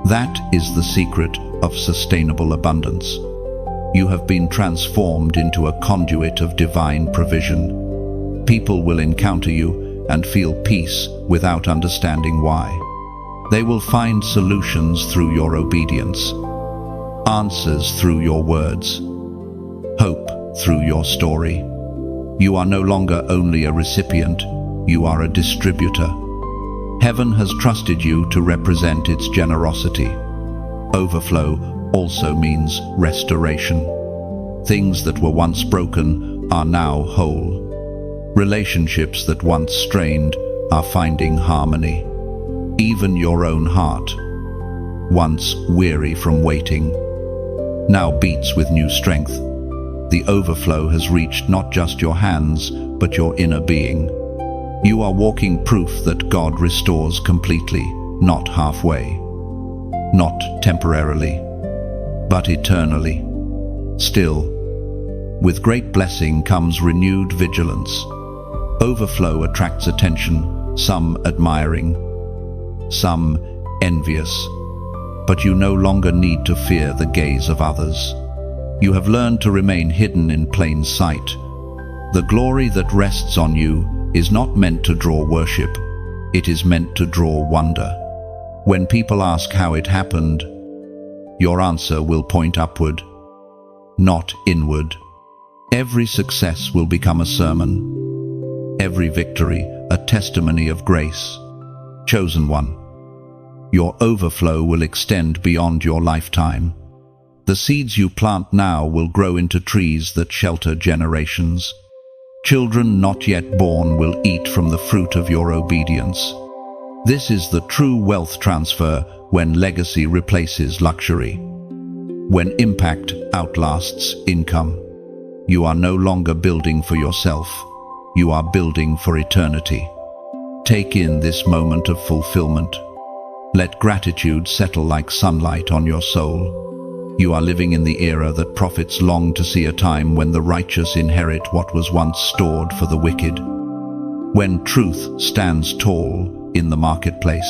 That is the secret of sustainable abundance. You have been transformed into a conduit of divine provision. People will encounter you, and feel peace without understanding why. They will find solutions through your obedience, answers through your words, hope through your story. You are no longer only a recipient, you are a distributor. Heaven has trusted you to represent its generosity. Overflow also means restoration. Things that were once broken are now whole. Relationships that once strained are finding harmony. Even your own heart, once weary from waiting, now beats with new strength. The overflow has reached not just your hands, but your inner being. You are walking proof that God restores completely, not halfway, not temporarily, but eternally. Still, with great blessing comes renewed vigilance. Overflow attracts attention, some admiring, some envious, but you no longer need to fear the gaze of others. You have learned to remain hidden in plain sight. The glory that rests on you is not meant to draw worship, it is meant to draw wonder. When people ask how it happened, your answer will point upward, not inward. Every success will become a sermon, every victory a testimony of grace. Chosen one, your overflow will extend beyond your lifetime. The seeds you plant now will grow into trees that shelter generations. Children not yet born will eat from the fruit of your obedience. This is the true wealth transfer, when legacy replaces luxury, when impact outlasts income. You are no longer building for yourself, you are building for eternity. Take in this moment of fulfillment. Let gratitude settle like sunlight on your soul. You are living in the era that prophets long to see, a time when the righteous inherit what was once stored for the wicked. When truth stands tall in the marketplace.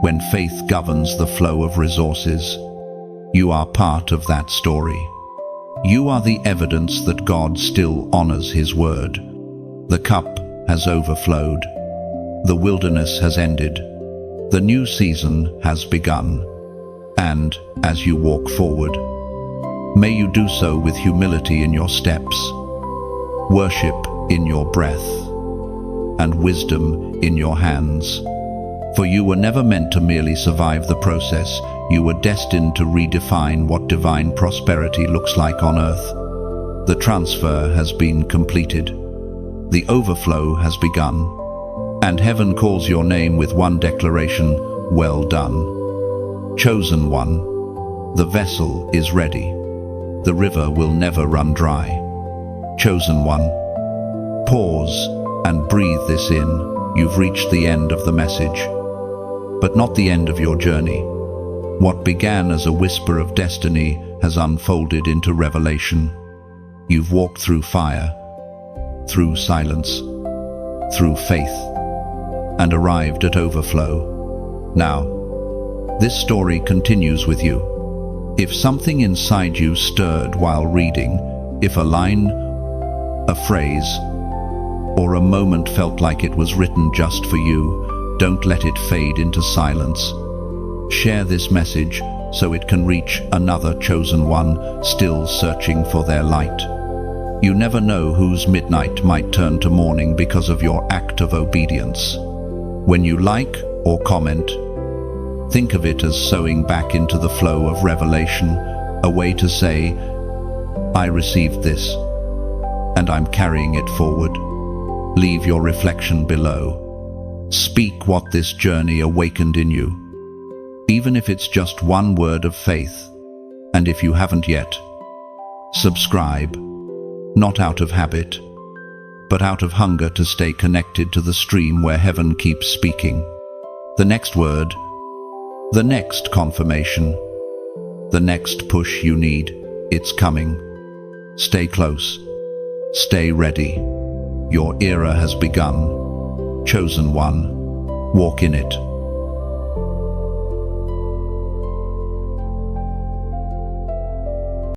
When faith governs the flow of resources. You are part of that story. You are the evidence that God still honors His word. The cup has overflowed. The wilderness has ended. The new season has begun. And, as you walk forward, may you do so with humility in your steps, worship in your breath, and wisdom in your hands. For you were never meant to merely survive the process, you were destined to redefine what divine prosperity looks like on earth. The transfer has been completed. The overflow has begun. And heaven calls your name with one declaration: well done. Chosen one, the vessel is ready. The river will never run dry. Chosen one, pause and breathe this in. You've reached the end of the message, but not the end of your journey. What began as a whisper of destiny has unfolded into revelation. You've walked through fire, through silence, through faith, and arrived at overflow. Now, this story continues with you. If something inside you stirred while reading, if a line, a phrase, or a moment felt like it was written just for you, don't let it fade into silence. Share this message so it can reach another chosen one still searching for their light. You never know whose midnight might turn to morning because of your act of obedience. When you like or comment, think of it as sowing back into the flow of revelation, a way to say, I received this, and I'm carrying it forward. Leave your reflection below. Speak what this journey awakened in you, even if it's just one word of faith. And if you haven't yet, subscribe, not out of habit, but out of hunger to stay connected to the stream where heaven keeps speaking. The next word, the next confirmation, the next push you need, it's coming. Stay close. Stay ready. Your era has begun. Chosen one, walk in it.